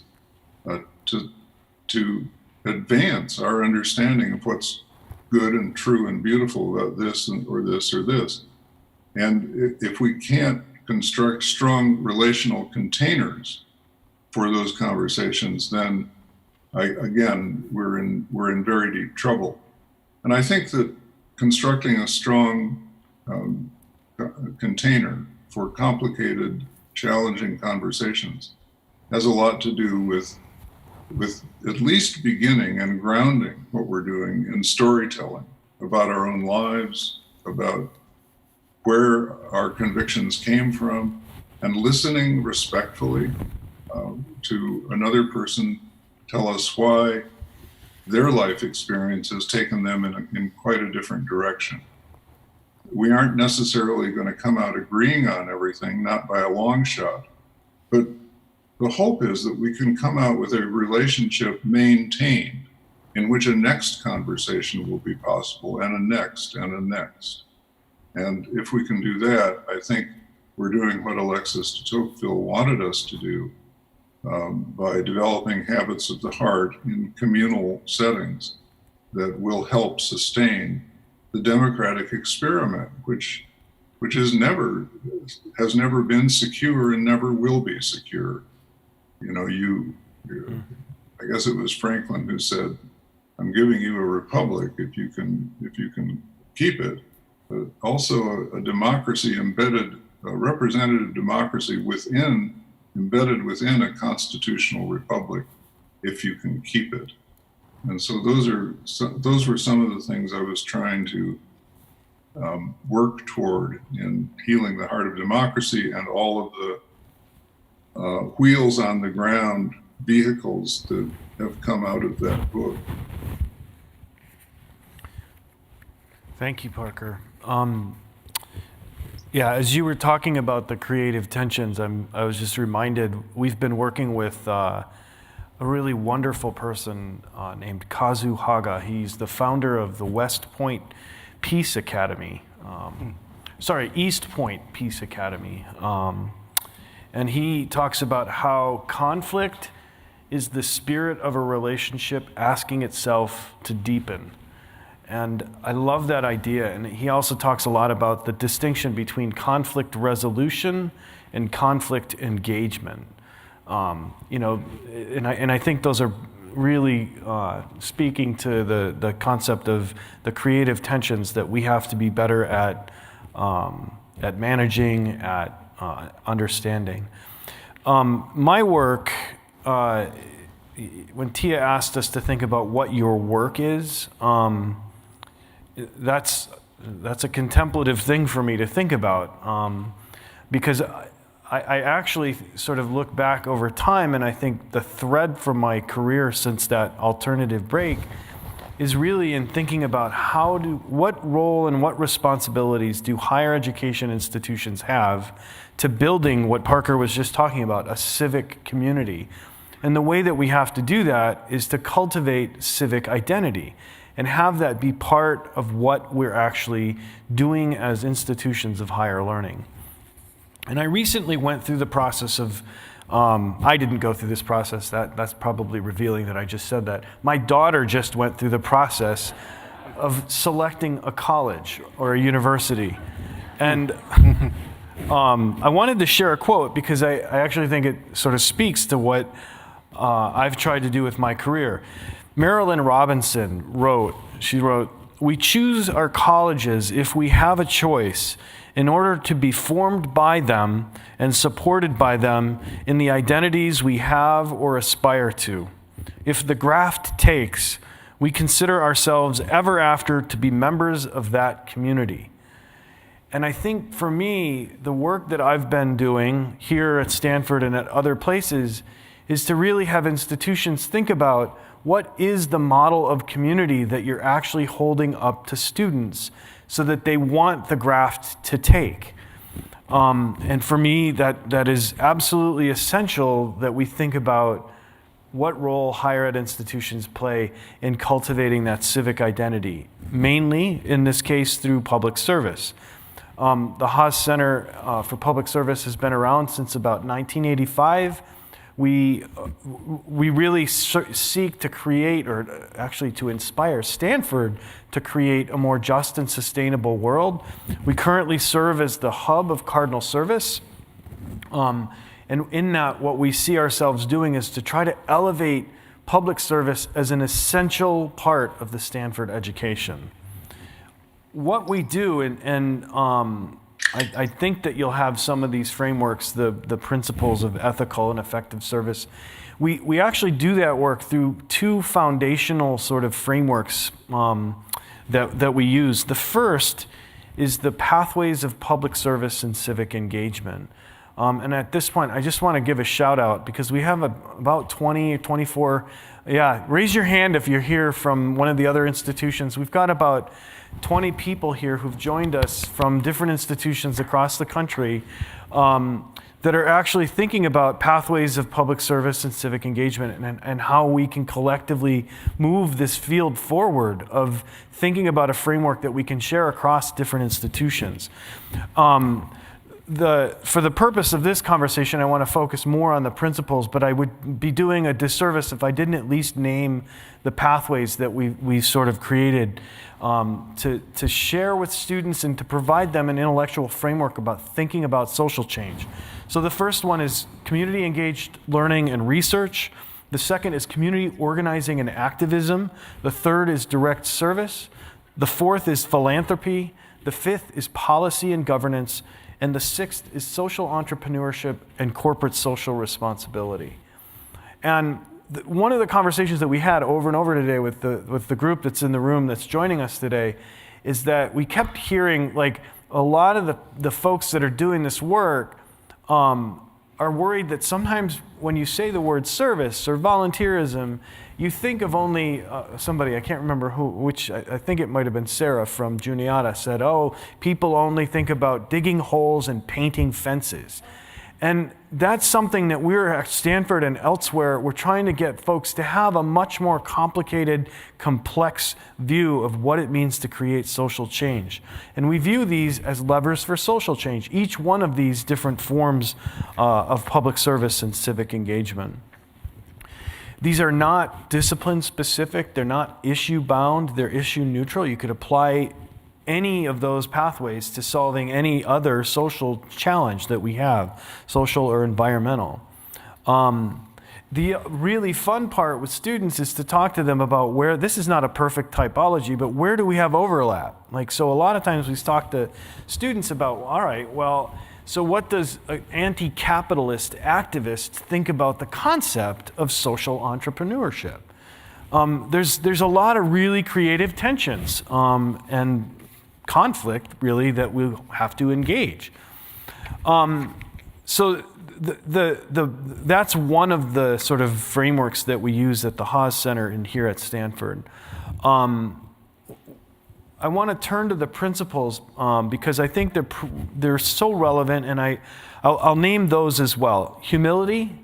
to advance our understanding of what's good and true and beautiful about this or this or this. And if we can't construct strong relational containers for those conversations, then again, we're in very deep trouble. And I think that constructing a strong container for complicated, challenging conversations has a lot to do with at least beginning and grounding what we're doing in storytelling about our own lives, about where our convictions came from, and listening respectfully to another person tell us why their life experience has taken them in quite a different direction. We aren't necessarily going to come out agreeing on everything, not by a long shot, but the hope is that we can come out with a relationship maintained in which a next conversation will be possible, and a next, and a next. And if we can do that, I think we're doing what Alexis de Tocqueville wanted us to do by developing habits of the heart in communal settings that will help sustain the democratic experiment, which has never been secure and never will be secure. You know, I guess it was Franklin who said, "I'm giving you a republic if you can keep it." But also a democracy embedded, a representative democracy embedded within a constitutional republic, if you can keep it. And so those were some of the things I was trying to work toward in healing the heart of democracy, and all of the wheels on the ground vehicles that have come out of that book. Thank you, Parker. Yeah, as you were talking about the creative tensions, I was just reminded we've been working with a really wonderful person named Kazu Haga. He's the founder of the West Point Peace Academy. East Point Peace Academy. And he talks about how conflict is the spirit of a relationship asking itself to deepen. And I love that idea. And he also talks a lot about the distinction between conflict resolution and conflict engagement. And I think those are really speaking to the concept of the creative tensions that we have to be better at managing, at understanding. My work, when Tia asked us to think about what your work is, that's a contemplative thing for me to think about, because I actually sort of look back over time, and I think the thread from my career since that alternative break is really in thinking about what role and what responsibilities do higher education institutions have to building what Parker was just talking about, a civic community. And the way that we have to do that is to cultivate civic identity and have that be part of what we're actually doing as institutions of higher learning. And I recently went through the process of, I didn't go through this process, that's probably revealing that I just said that. My daughter just went through the process of selecting a college or a university. And I wanted to share a quote because I actually think it sort of speaks to what I've tried to do with my career. Marilyn Robinson wrote, "We choose our colleges if we have a choice in order to be formed by them and supported by them in the identities we have or aspire to. If the graft takes, we consider ourselves ever after to be members of that community." And I think for me, the work that I've been doing here at Stanford and at other places is to really have institutions think about what is the model of community that you're actually holding up to students so that they want the graft to take. And for me, that is absolutely essential that we think about what role higher ed institutions play in cultivating that civic identity, mainly, in this case, through public service. The Haas Center for Public Service has been around since about 1985. We really seek to create, or actually to inspire Stanford to create a more just and sustainable world. We currently serve as the hub of Cardinal Service. And in that, what we see ourselves doing is to try to elevate public service as an essential part of the Stanford education. What we do, I think that you'll have some of these frameworks, the principles of ethical and effective service. We actually do that work through two foundational sort of frameworks that we use. The first is the pathways of public service and civic engagement. And at this point, I just want to give a shout out because we have about 20 or 24 Yeah, raise your hand if you're here from one of the other institutions. We've got about 20 people here who've joined us from different institutions across the country that are actually thinking about pathways of public service and civic engagement, and how we can collectively move this field forward of thinking about a framework that we can share across different institutions. For the purpose of this conversation, I want to focus more on the principles, but I would be doing a disservice if I didn't at least name the pathways that we sort of created to share with students and to provide them an intellectual framework about thinking about social change. So the first one is community engaged learning and research. The second is community organizing and activism. The third is direct service. The fourth is philanthropy. The fifth is policy and governance. And the sixth is social entrepreneurship and corporate social responsibility. And one of the conversations that we had over and over today with the group that's in the room that's joining us today is that we kept hearing, like, a lot of the folks that are doing this work are worried that sometimes when you say the word service or volunteerism, you think of only somebody, I can't remember who, which I think it might have been Sarah from Juniata, said, oh, people only think about digging holes and painting fences. And that's something that we're at Stanford and elsewhere, we're trying to get folks to have a much more complicated, complex view of what it means to create social change. And we view these as levers for social change, each one of these different forms of public service and civic engagement. These are not discipline specific, they're not issue bound, they're issue neutral. You could apply any of those pathways to solving any other social challenge that we have, social or environmental. The really fun part with students is to talk to them about where, this is not a perfect typology, but where do we have overlap? Like, so a lot of times we talk to students about, all right, well, so what does an anti-capitalist activist think about the concept of social entrepreneurship? There's a lot of really creative tensions and conflict, really, that we'll have to engage. So that's one of the sort of frameworks that we use at the Haas Center and here at Stanford. I want to turn to the principles because I think they're so relevant, and I'll name those as well. Humility,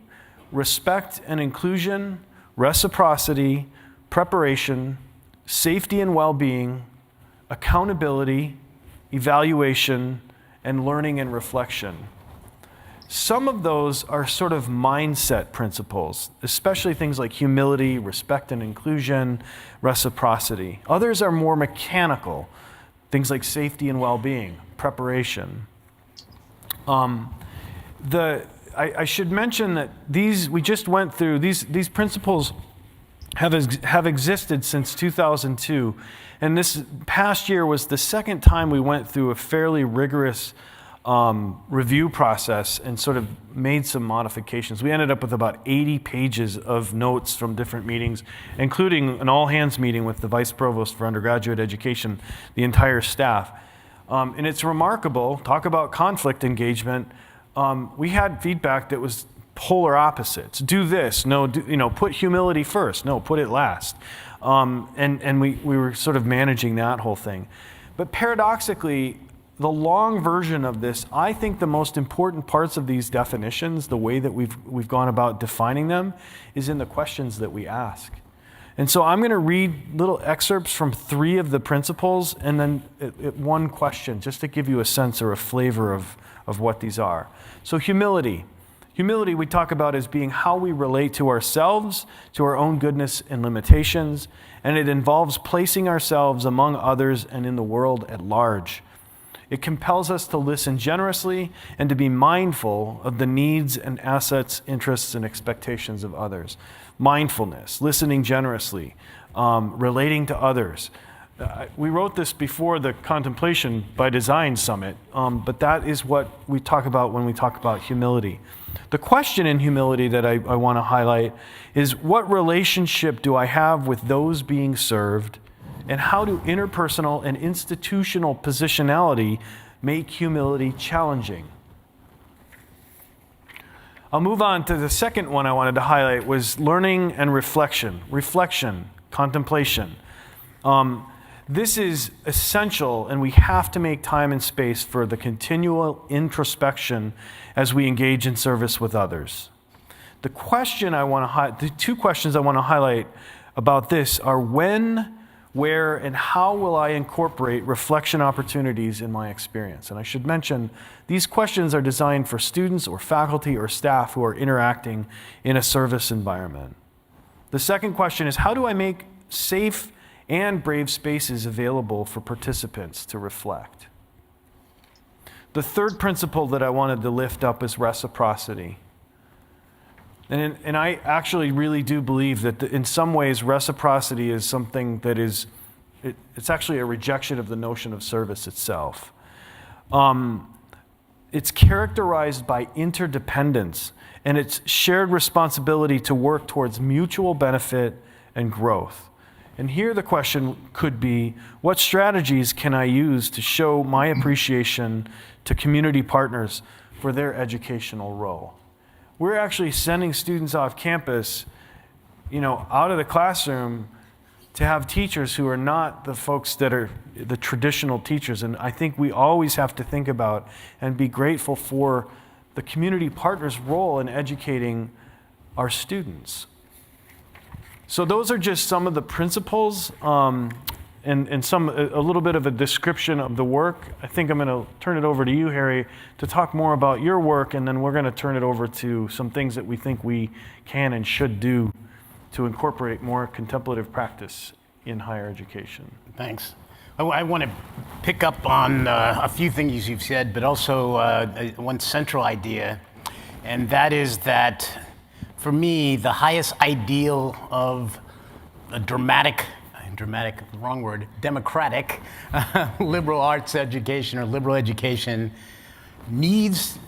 respect and inclusion, reciprocity, preparation, safety and well-being, accountability, evaluation, and learning and reflection. Some of those are sort of mindset principles, especially things like humility, respect and inclusion, reciprocity. Others are more mechanical, things like safety and well-being, preparation. I should mention that we just went through, these principles have existed since 2002, and this past year was the second time we went through a fairly rigorous review process and sort of made some modifications. We ended up with about 80 pages of notes from different meetings, including an all-hands meeting with the Vice Provost for Undergraduate Education, the entire staff. And it's remarkable, talk about conflict engagement. We had feedback that was polar opposites. Do this, no, put humility first, no, put it last. And we were sort of managing that whole thing. But paradoxically, the long version of this, I think the most important parts of these definitions, the way that we've gone about defining them, is in the questions that we ask. And so I'm going to read little excerpts from 3 of the principles and then one question, just to give you a sense or a flavor of what these are. So humility. Humility we talk about as being how we relate to ourselves, to our own goodness and limitations, and it involves placing ourselves among others and in the world at large. It compels us to listen generously and to be mindful of the needs and assets, interests, and expectations of others. Mindfulness, listening generously, relating to others. We wrote this before the Contemplation by Design Summit, but that is what we talk about when we talk about humility. The question in humility that I want to highlight is, what relationship do I have with those being served, and how do interpersonal and institutional positionality make humility challenging? I'll move on to the second one I wanted to highlight was learning and reflection. Reflection, contemplation. This is essential, and we have to make time and space for the continual introspection as we engage in service with others. The two questions I want to highlight about this are when, where, and how will I incorporate reflection opportunities in my experience? And I should mention, these questions are designed for students or faculty or staff who are interacting in a service environment. The second question is, how do I make safe and brave spaces available for participants to reflect? The third principle that I wanted to lift up is reciprocity. And I actually really do believe that in some ways reciprocity is something that it's actually a rejection of the notion of service itself. It's characterized by interdependence, and it's shared responsibility to work towards mutual benefit and growth. And here the question could be, what strategies can I use to show my appreciation to community partners for their educational role? We're actually sending students off campus, out of the classroom to have teachers who are not the folks that are the traditional teachers. And I think we always have to think about and be grateful for the community partners' role in educating our students. So those are just some of the principles and a little bit of a description of the work. I think I'm going to turn it over to you, Harry, to talk more about your work, and then we're going to turn it over to some things that we think we can and should do to incorporate more contemplative practice in higher education. Thanks. I want to pick up on a few things you've said, but also one central idea, and that is that for me, the highest ideal of a democratic liberal arts education or liberal education needs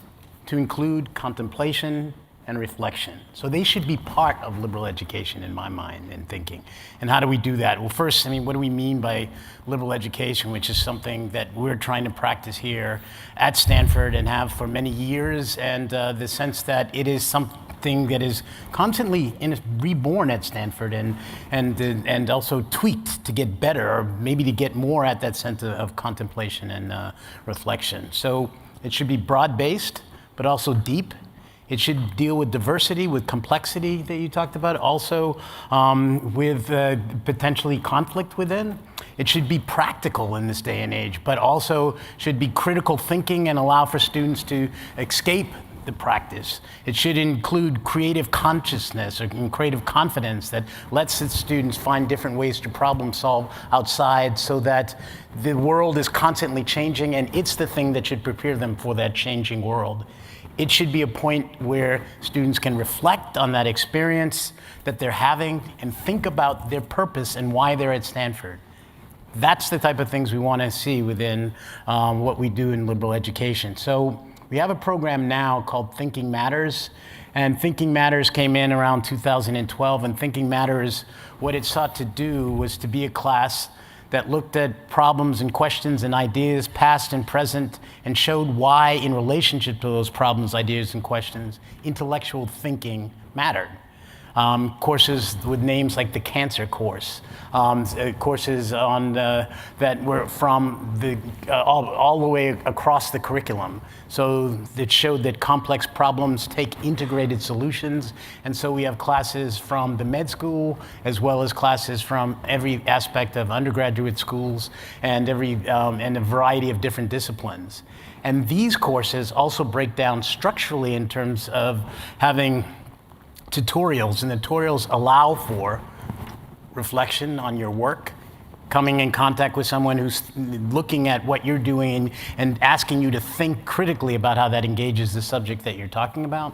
to include contemplation and reflection. So they should be part of liberal education in my mind and thinking. And how do we do that? Well, first, what do we mean by liberal education, which is something that we're trying to practice here at Stanford and have for many years, and the sense that it is something that is constantly reborn at Stanford and also tweaked to get better, or maybe to get more at that sense of contemplation and reflection. So it should be broad-based, but also deep. It should deal with diversity, with complexity that you talked about, also with potentially conflict within. It should be practical in this day and age, but also should be critical thinking and allow for students to escape the practice. It should include creative consciousness or creative confidence that lets the students find different ways to problem solve outside, so that the world is constantly changing and it's the thing that should prepare them for that changing world. It should be a point where students can reflect on that experience that they're having and think about their purpose and why they're at Stanford. That's the type of things we want to see within what we do in liberal education. So we have a program now called Thinking Matters, and Thinking Matters came in around 2012, and Thinking Matters, what it sought to do was to be a class that looked at problems and questions and ideas, past and present, and showed why, in relationship to those problems, ideas, and questions, intellectual thinking mattered. Courses with names like the Cancer course, courses on that were from all the way across the curriculum. So it showed that complex problems take integrated solutions, and so we have classes from the med school as well as classes from every aspect of undergraduate schools and and a variety of different disciplines. And these courses also break down structurally in terms of having tutorials, and the tutorials allow for reflection on your work, coming in contact with someone who's looking at what you're doing and asking you to think critically about how that engages the subject that you're talking about.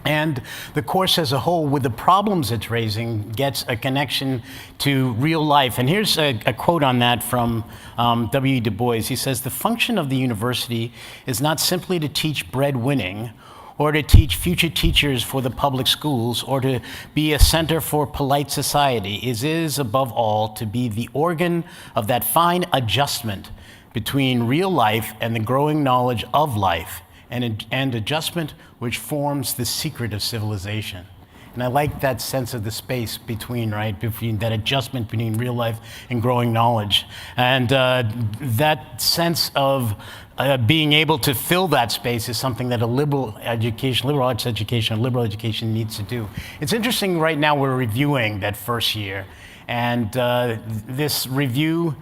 And the course as a whole, with the problems it's raising, gets a connection to real life. And here's a quote on that from W. Du Bois. He says, "The function of the university is not simply to teach breadwinning, or to teach future teachers for the public schools, or to be a center for polite society. It is, above all, to be the organ of that fine adjustment between real life and the growing knowledge of life, and adjustment, which forms the secret of civilization. And I like that sense of the space between, right, between that adjustment between real life and growing knowledge. And that sense of being able to fill that space is something that a liberal arts education, liberal education needs to do. It's interesting, right now we're reviewing that first year. And this review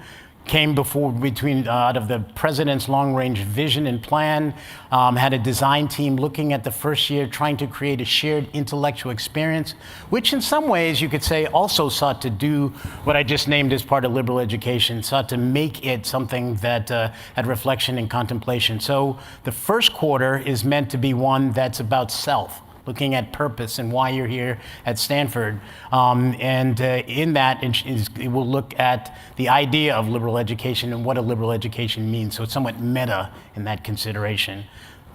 came out of the president's long-range vision and plan, had a design team looking at the first year, trying to create a shared intellectual experience, which in some ways you could say also sought to do what I just named as part of liberal education, sought to make it something that had reflection and contemplation. So the first quarter is meant to be one that's about self, looking at purpose and why you're here at Stanford. In that, it will look at the idea of liberal education and what a liberal education means. So it's somewhat meta in that consideration.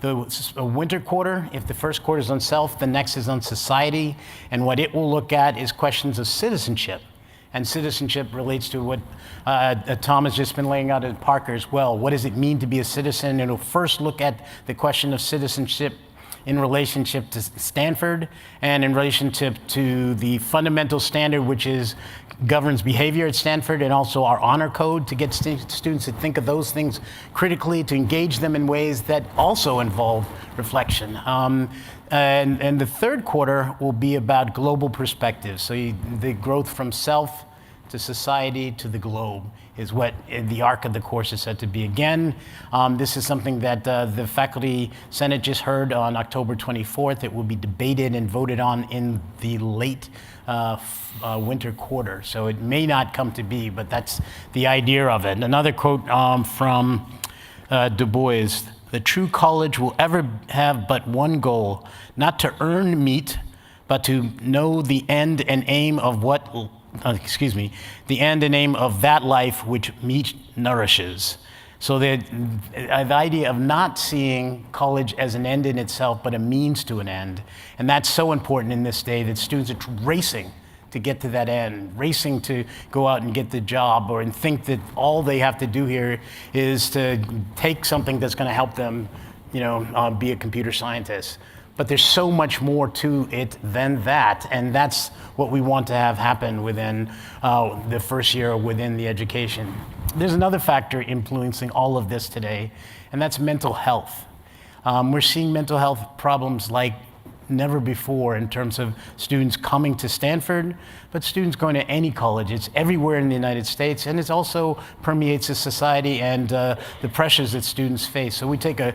The winter quarter, if the first quarter is on self, the next is on society. And what it will look at is questions of citizenship. And citizenship relates to what Tom has just been laying out at Parker as well. What does it mean to be a citizen? It'll first look at the question of citizenship in relationship to Stanford and in relationship to the fundamental standard which governs behavior at Stanford, and also our honor code, to get students to think of those things critically, to engage them in ways that also involve reflection. And the third quarter will be about global perspectives. So the growth from self to society to the globe is what the arc of the course is said to be. Again, this is something that the Faculty Senate just heard on October 24th. It will be debated and voted on in the late winter quarter. So it may not come to be, but that's the idea of it. Another quote from Du Bois: "The true college will ever have but one goal, not to earn meat, but to know the end and aim of the end and aim of that life which meat nourishes." So the idea of not seeing college as an end in itself, but a means to an end. And that's so important in this day, that students are racing to get to that end, racing to go out and get the job, and think that all they have to do here is to take something that's going to help them, be a computer scientist. But there's so much more to it than that, and that's what we want to have happen within the first year within the education. There's another factor influencing all of this today, and that's mental health. We're seeing mental health problems like never before in terms of students coming to Stanford, but students going to any college. It's everywhere in the United States, and it also permeates the society and the pressures that students face. So we take a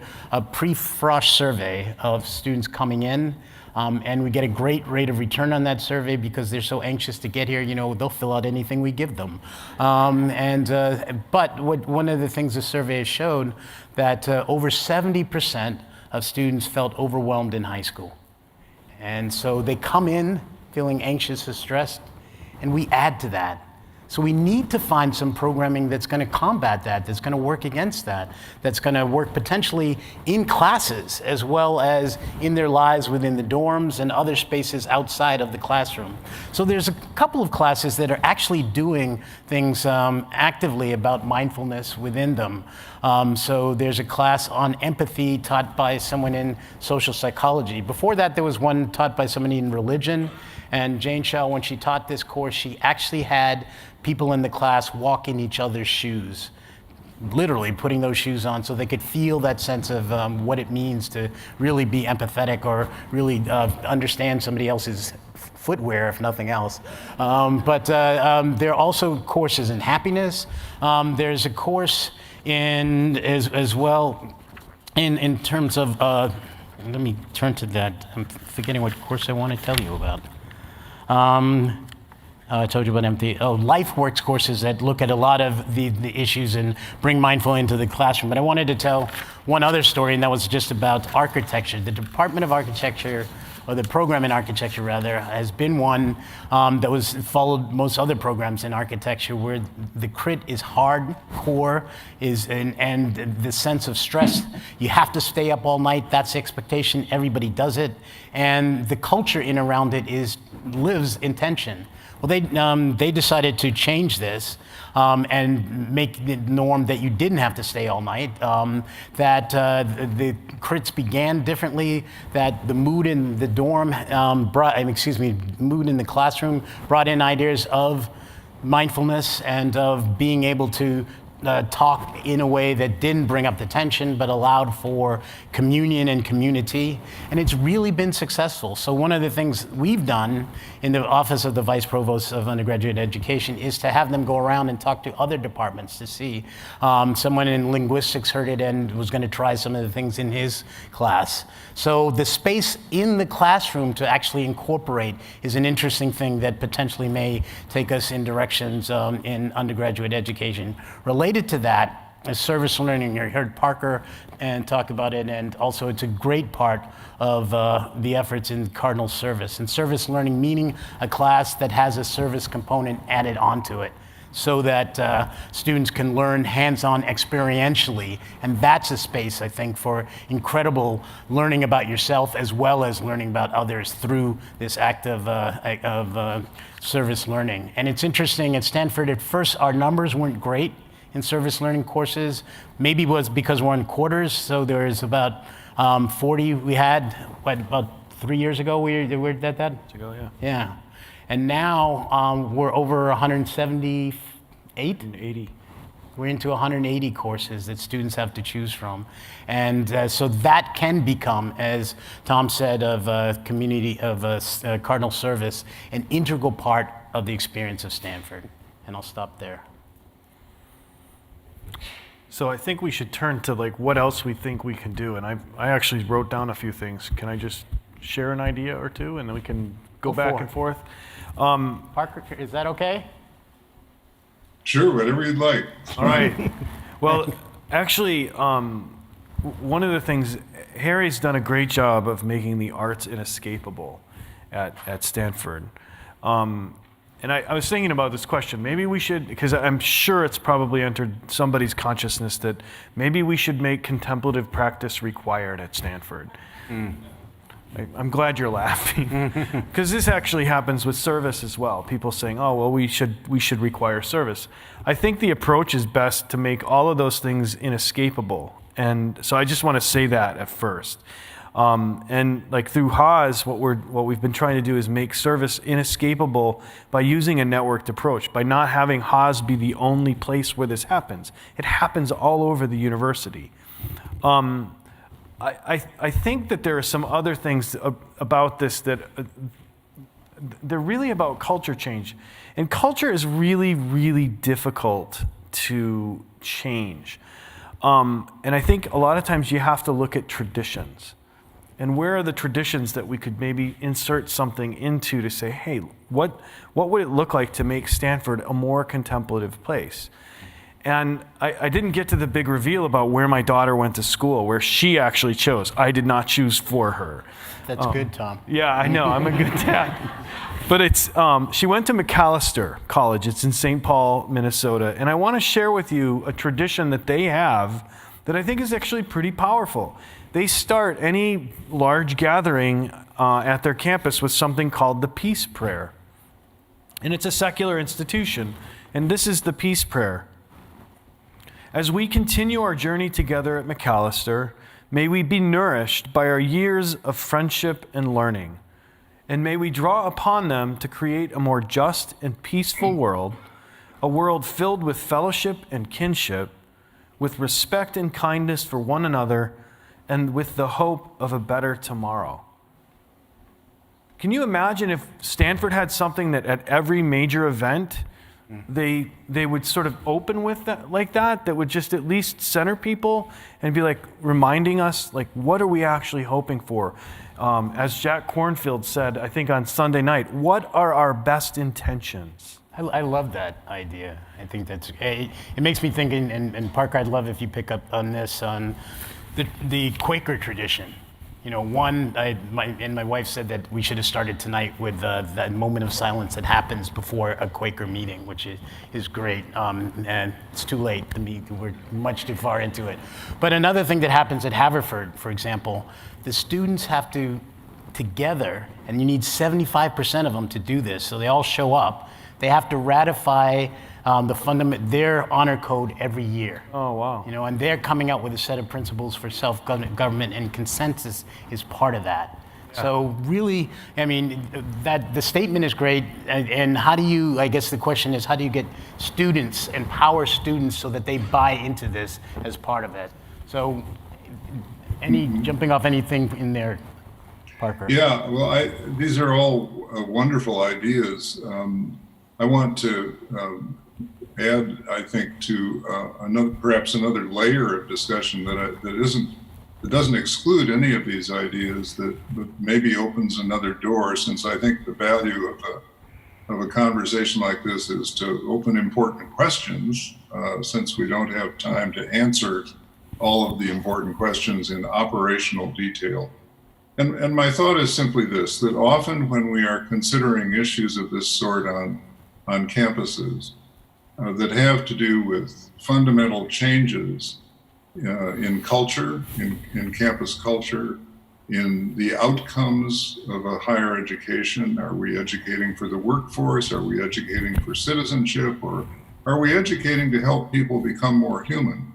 pre-frosh survey of students coming in, and we get a great rate of return on that survey because they're so anxious to get here. They'll fill out anything we give them. But one of the things the survey has shown, that over 70% of students felt overwhelmed in high school. And so they come in feeling anxious or stressed, and we add to that. So we need to find some programming that's going to combat that, that's going to work against that, that's going to work potentially in classes as well as in their lives within the dorms and other spaces outside of the classroom. So there's a couple of classes that are actually doing things actively about mindfulness within them. So there's a class on empathy taught by someone in social psychology. Before that, there was one taught by somebody in religion. And Jane Shaw, when she taught this course, she actually had people in the class walk in each other's shoes, literally putting those shoes on so they could feel that sense of what it means to really be empathetic or really understand somebody else's footwear, if nothing else. But there are also courses in happiness. There's a course as well in terms of, let me turn to that. I'm forgetting what course I want to tell you about. I told you about empathy. LifeWorks courses that look at a lot of the issues and bring mindfulness into the classroom. But I wanted to tell one other story, and that was just about architecture. The Department of Architecture, or the program in architecture rather, has been one that was followed most other programs in architecture, where the crit is hardcore, and the sense of stress. You have to stay up all night. That's the expectation. Everybody does it, and the culture in around it lives in tension. Well, they decided to change this and make the norm that you didn't have to stay all night, that the crits began differently, that the mood in the dorm mood in the classroom brought in ideas of mindfulness and of being able to talk in a way that didn't bring up the tension but allowed for communion and community. And it's really been successful. So one of the things we've done in the Office of the Vice Provost of Undergraduate Education is to have them go around and talk to other departments to see. Someone in linguistics heard it and was going to try some of the things in his class. So the space in the classroom to actually incorporate is an interesting thing that potentially may take us in directions in undergraduate education. Related to that is service learning. You heard Parker and talk about it, and also it's a great part of the efforts in cardinal service. And service learning meaning a class that has a service component added onto it, so that students can learn hands-on experientially. And that's a space, I think, for incredible learning about yourself as well as learning about others through this act of service learning. And it's interesting, at Stanford, at first our numbers weren't great in service learning courses. Maybe it was because we're in quarters, so there's about 40 we had, about 3 years ago we were at that? Yeah. And now we're over 178? 80. We're into 180 courses that students have to choose from. And so that can become, as Tom said, of community, of cardinal service, an integral part of the experience of Stanford. And I'll stop there. So I think we should turn to like what else we think we can do. And I actually wrote down a few things. Can I just share an idea or two and then we can go back and forth? Parker, is that okay? Sure, whatever you'd like. All right. Well, actually, one of the things, Harry's done a great job of making the arts inescapable at Stanford. And I was thinking about this question. Maybe we should, because I'm sure it's probably entered somebody's consciousness that maybe we should make contemplative practice required at Stanford. I'm glad you're laughing, because this actually happens with service as well. People saying, "Oh, well, we should require service." I think the approach is best to make all of those things inescapable, and so I just want to say that at first. And like through Haas, what we've been trying to do is make service inescapable by using a networked approach, by not having Haas be the only place where this happens. It happens all over the university. I think that there are some other things about this that they're really about culture change. And culture is really, really difficult to change. And I think a lot of times you have to look at traditions. And where are the traditions that we could maybe insert something into to say, hey, what would it look like to make Stanford a more contemplative place? And I didn't get to the big reveal about where my daughter went to school, where she actually chose. I did not choose for her. That's good, Tom. Yeah, I know. I'm a good dad. But it's she went to McAllister College. It's in St. Paul, Minnesota. And I want to share with you a tradition that they have that I think is actually pretty powerful. They start any large gathering at their campus with something called the Peace Prayer. And it's a secular institution. And this is the Peace Prayer. As we continue our journey together at McAllister, may we be nourished by our years of friendship and learning. And may we draw upon them to create a more just and peaceful world, a world filled with fellowship and kinship, with respect and kindness for one another, and with the hope of a better tomorrow. Can you imagine if Stanford had something that at every major event, they would sort of open with that, like that would just at least center people and be like reminding us, like, what are we actually hoping for? As Jack Kornfield said, I think on Sunday night, what are our best intentions? I love that idea. I think that's, it makes me think, and Parker, I'd love if you pick up on this, on the Quaker tradition. You know, my wife said that we should have started tonight with that moment of silence that happens before a Quaker meeting, which is great. And it's too late to meet. We're much too far into it. But another thing that happens at Haverford, for example, the students have to, together, and you need 75% of them to do this, so they all show up, they have to ratify their honor code every year. Oh, wow. You know, and they're coming out with a set of principles for self-government, and consensus is part of that. Yeah. So really, I mean, that the statement is great, and how do you, I guess the question is, how do you get students, empower students so that they buy into this as part of it? So jumping off anything in there, Parker? Yeah, well, these are all wonderful ideas. I want to add, I think, to perhaps another layer of discussion that doesn't exclude any of these ideas, that maybe opens another door, since I think the value of a conversation like this is to open important questions, since we don't have time to answer all of the important questions in operational detail. And my thought is simply this, that often when we are considering issues of this sort on campuses that have to do with fundamental changes in culture, in campus culture, in the outcomes of a higher education. Are we educating for the workforce? Are we educating for citizenship? Or are we educating to help people become more human?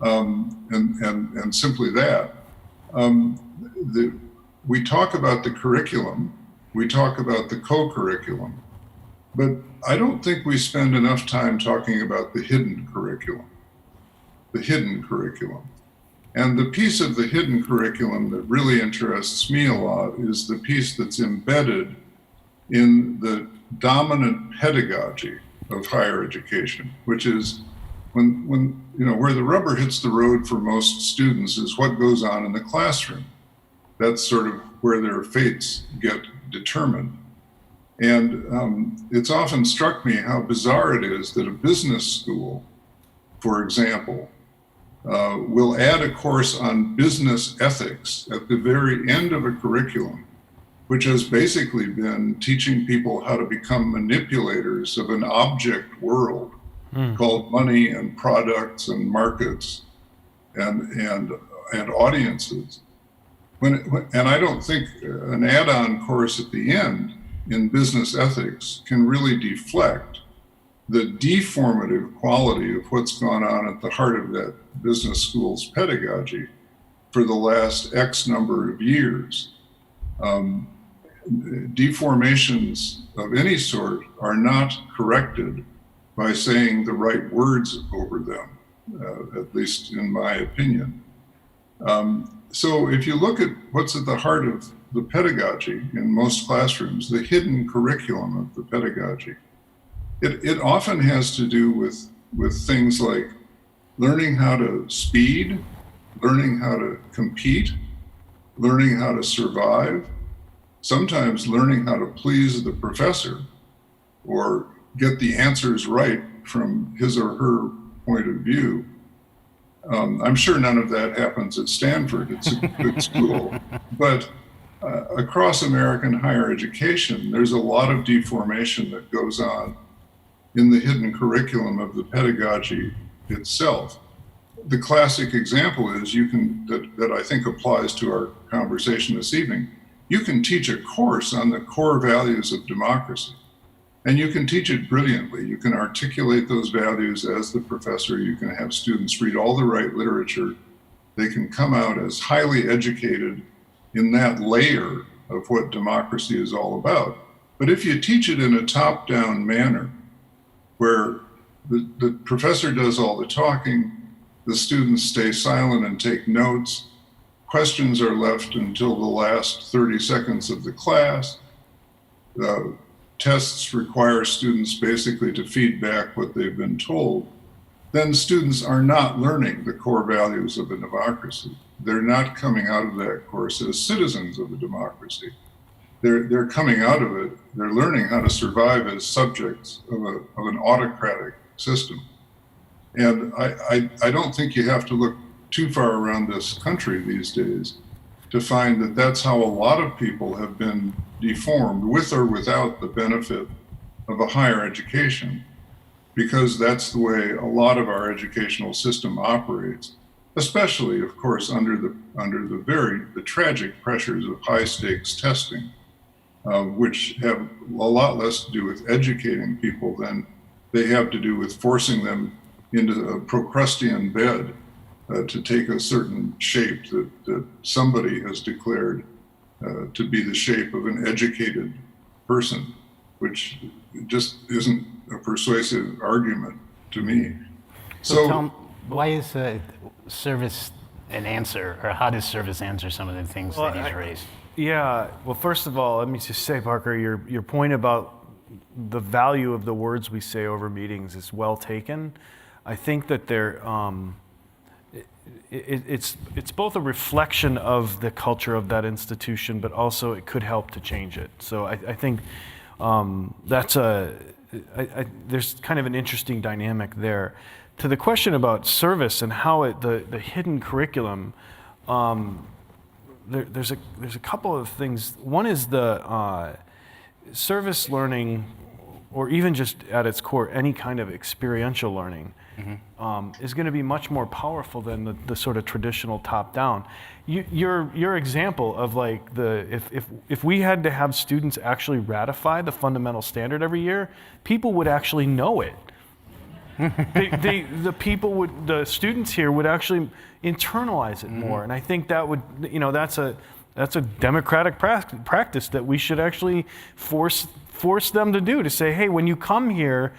And simply that. We talk about the curriculum, we talk about the co-curriculum, but I don't think we spend enough time talking about the hidden curriculum. The hidden curriculum. And the piece of the hidden curriculum that really interests me a lot is the piece that's embedded in the dominant pedagogy of higher education, which is when you know, where the rubber hits the road for most students is what goes on in the classroom. That's sort of where their fates get determined. And it's often struck me how bizarre it is that a business school, for example, will add a course on business ethics at the very end of a curriculum, which has basically been teaching people how to become manipulators of an object world called money and products and markets and audiences. And I don't think an add-on course at the end in business ethics can really deflect the deformative quality of what's gone on at the heart of that business school's pedagogy for the last X number of years. Deformations of any sort are not corrected by saying the right words over them, at least in my opinion. So if you look at what's at the heart of the pedagogy in most classrooms, the hidden curriculum of the pedagogy, it often has to do with things like learning how to speed, learning how to compete, learning how to survive, sometimes learning how to please the professor or get the answers right from his or her point of view. I'm sure none of that happens at Stanford. It's a good school. But across American higher education, there's a lot of deformation that goes on in the hidden curriculum of the pedagogy itself. The classic example is that I think applies to our conversation this evening. You can teach a course on the core values of democracy, and you can teach it brilliantly. You can articulate those values as the professor. You can have students read all the right literature. They can come out as highly educated in that layer of what democracy is all about. But if you teach it in a top-down manner, where the professor does all the talking, the students stay silent and take notes, questions are left until the last 30 seconds of the class, tests require students basically to feed back what they've been told, then students are not learning the core values of a democracy. They're not coming out of that course as citizens of a democracy. They're coming out of it, they're learning how to survive as subjects of an autocratic system. And I don't think you have to look too far around this country these days to find that that's how a lot of people have been deformed, with or without the benefit of a higher education, because that's the way a lot of our educational system operates, especially, of course, under the tragic pressures of high stakes testing. which have a lot less to do with educating people than they have to do with forcing them into a Procrustean bed to take a certain shape that somebody has declared to be the shape of an educated person, which just isn't a persuasive argument to me. So Tom, why is service an answer, or how does service answer some of the things that he's raised? Yeah, well, first of all, let me just say, Parker, your point about the value of the words we say over meetings is well taken. I think that it's both a reflection of the culture of that institution, but also it could help to change it. So I think there's kind of an interesting dynamic there. To the question about service and how the hidden curriculum, there's a couple of things. One is the service learning, or even just at its core, any kind of experiential learning, is going to be much more powerful than the sort of traditional top-down. Your example of like if we had to have students actually ratify the fundamental standard every year, people would actually know it. The students here would actually internalize it more, and I think that would, that's a democratic practice that we should actually force them to do. To say, hey, when you come here,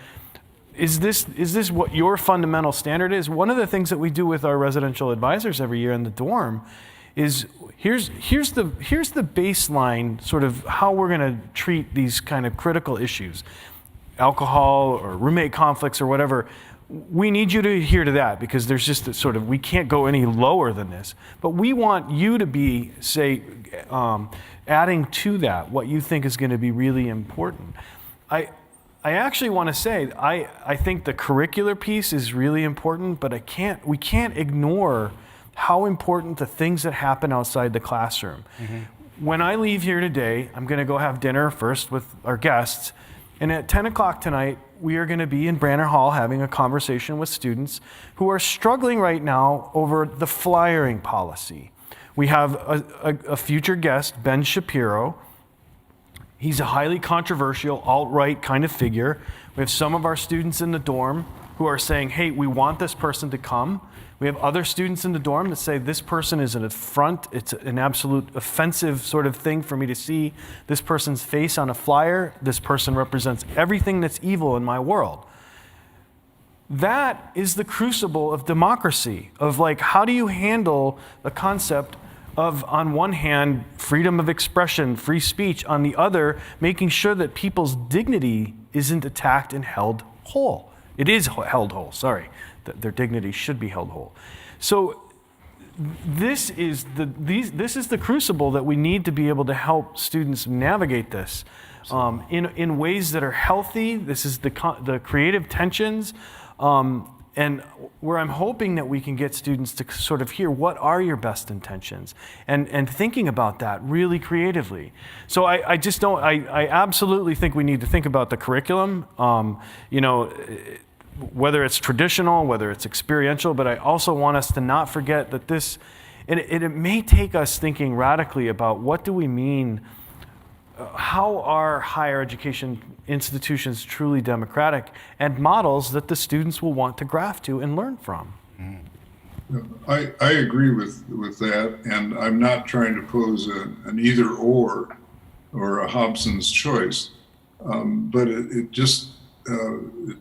is this what your fundamental standard is? One of the things that we do with our residential advisors every year in the dorm is here's the baseline sort of how we're going to treat these kind of critical issues. Alcohol or roommate conflicts or whatever, we need you to adhere to that because there's just a sort of, we can't go any lower than this. But we want you to be, say, adding to that what you think is going to be really important. I actually want to say, I think the curricular piece is really important, but we can't ignore how important the things that happen outside the classroom. When I leave here today, I'm going to go have dinner first with our guests. And at 10 o'clock tonight, we are going to be in Branner Hall having a conversation with students who are struggling right now over the flyering policy. We have a future guest, Ben Shapiro. He's a highly controversial, alt-right kind of figure. We have some of our students in the dorm who are saying, hey, we want this person to come. We have other students in the dorm that say this person is an affront, it's an absolute offensive sort of thing for me to see this person's face on a flyer. This person represents everything that's evil in my world. That is the crucible of democracy, of like, how do you handle the concept of, on one hand, freedom of expression, free speech, on the other, making sure that people's dignity isn't attacked and held whole. It is held whole, sorry. Their dignity should be held whole. So this is the crucible that we need to be able to help students navigate this in ways that are healthy. This is the creative tensions, and where I'm hoping that we can get students to sort of hear what are your best intentions and thinking about that really creatively. So I absolutely think we need to think about the curriculum. Whether it's traditional, whether it's experiential, but I also want us to not forget that this, and it may take us thinking radically about what do we mean, how are higher education institutions truly democratic, and models that the students will want to graph to and learn from. I agree with that, and I'm not trying to pose an either or a Hobson's choice, but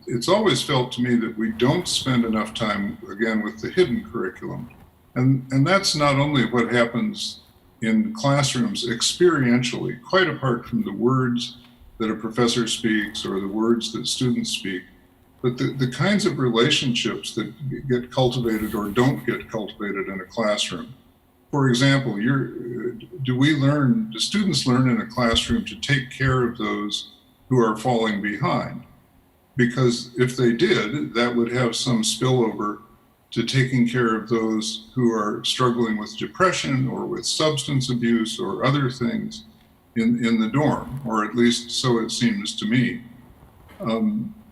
it's always felt to me that we don't spend enough time, again, with the hidden curriculum. And that's not only what happens in classrooms experientially, quite apart from the words that a professor speaks or the words that students speak, but the kinds of relationships that get cultivated or don't get cultivated in a classroom. For example, do students learn in a classroom to take care of those who are falling behind? Because if they did, that would have some spillover to taking care of those who are struggling with depression or with substance abuse or other things in the dorm, or at least so it seems to me.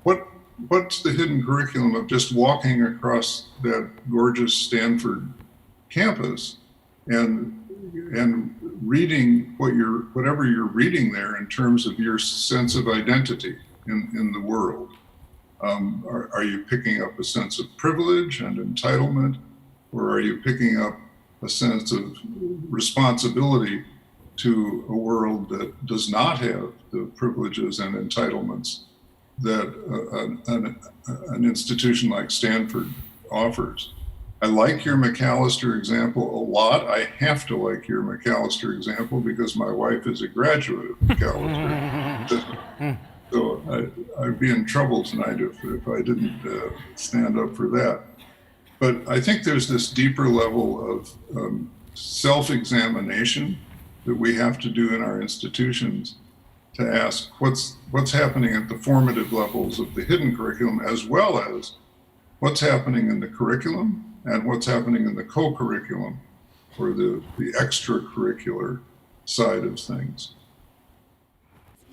What's the hidden curriculum of just walking across that gorgeous Stanford campus and reading whatever you're reading there in terms of your sense of identity in the world. Are you picking up a sense of privilege and entitlement, or are you picking up a sense of responsibility to a world that does not have the privileges and entitlements that an institution like Stanford offers? I like your McAllister example a lot. I have to like your McAllister example because my wife is a graduate of McAllister. So I'd be in trouble tonight if I didn't stand up for that. But I think there's this deeper level of self-examination that we have to do in our institutions to ask what's happening at the formative levels of the hidden curriculum, as well as what's happening in the curriculum and what's happening in the co-curriculum or the extracurricular side of things.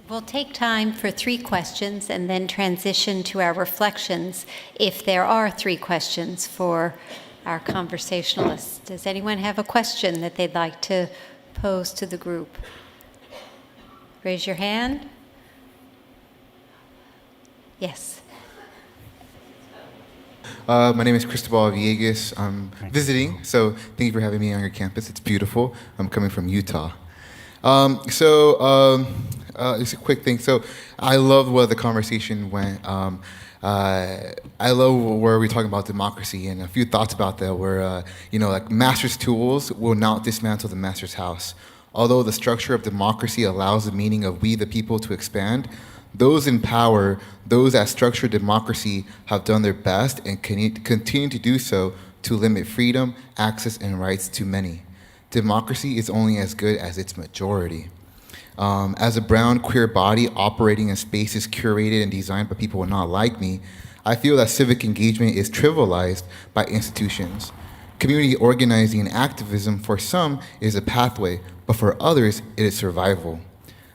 We'll take time for 3 questions and then transition to our reflections if there are 3 questions for our conversationalists. Does anyone have a question that they'd like to pose to the group? Raise your hand. Yes. My name is Cristobal Villegas. I'm visiting, so thank you for having me on your campus. It's beautiful. I'm coming from Utah. It's a quick thing. So I love where the conversation went. I love where we're talking about democracy, and a few thoughts about that were, like master's tools will not dismantle the master's house. Although the structure of democracy allows the meaning of we the people to expand, those in power, those that structure democracy have done their best and continue to do so to limit freedom, access, and rights to many. Democracy is only as good as its majority. As a brown queer body operating in spaces curated and designed by people not like me, I feel that civic engagement is trivialized by institutions. Community organizing and activism for some is a pathway, but for others it is survival.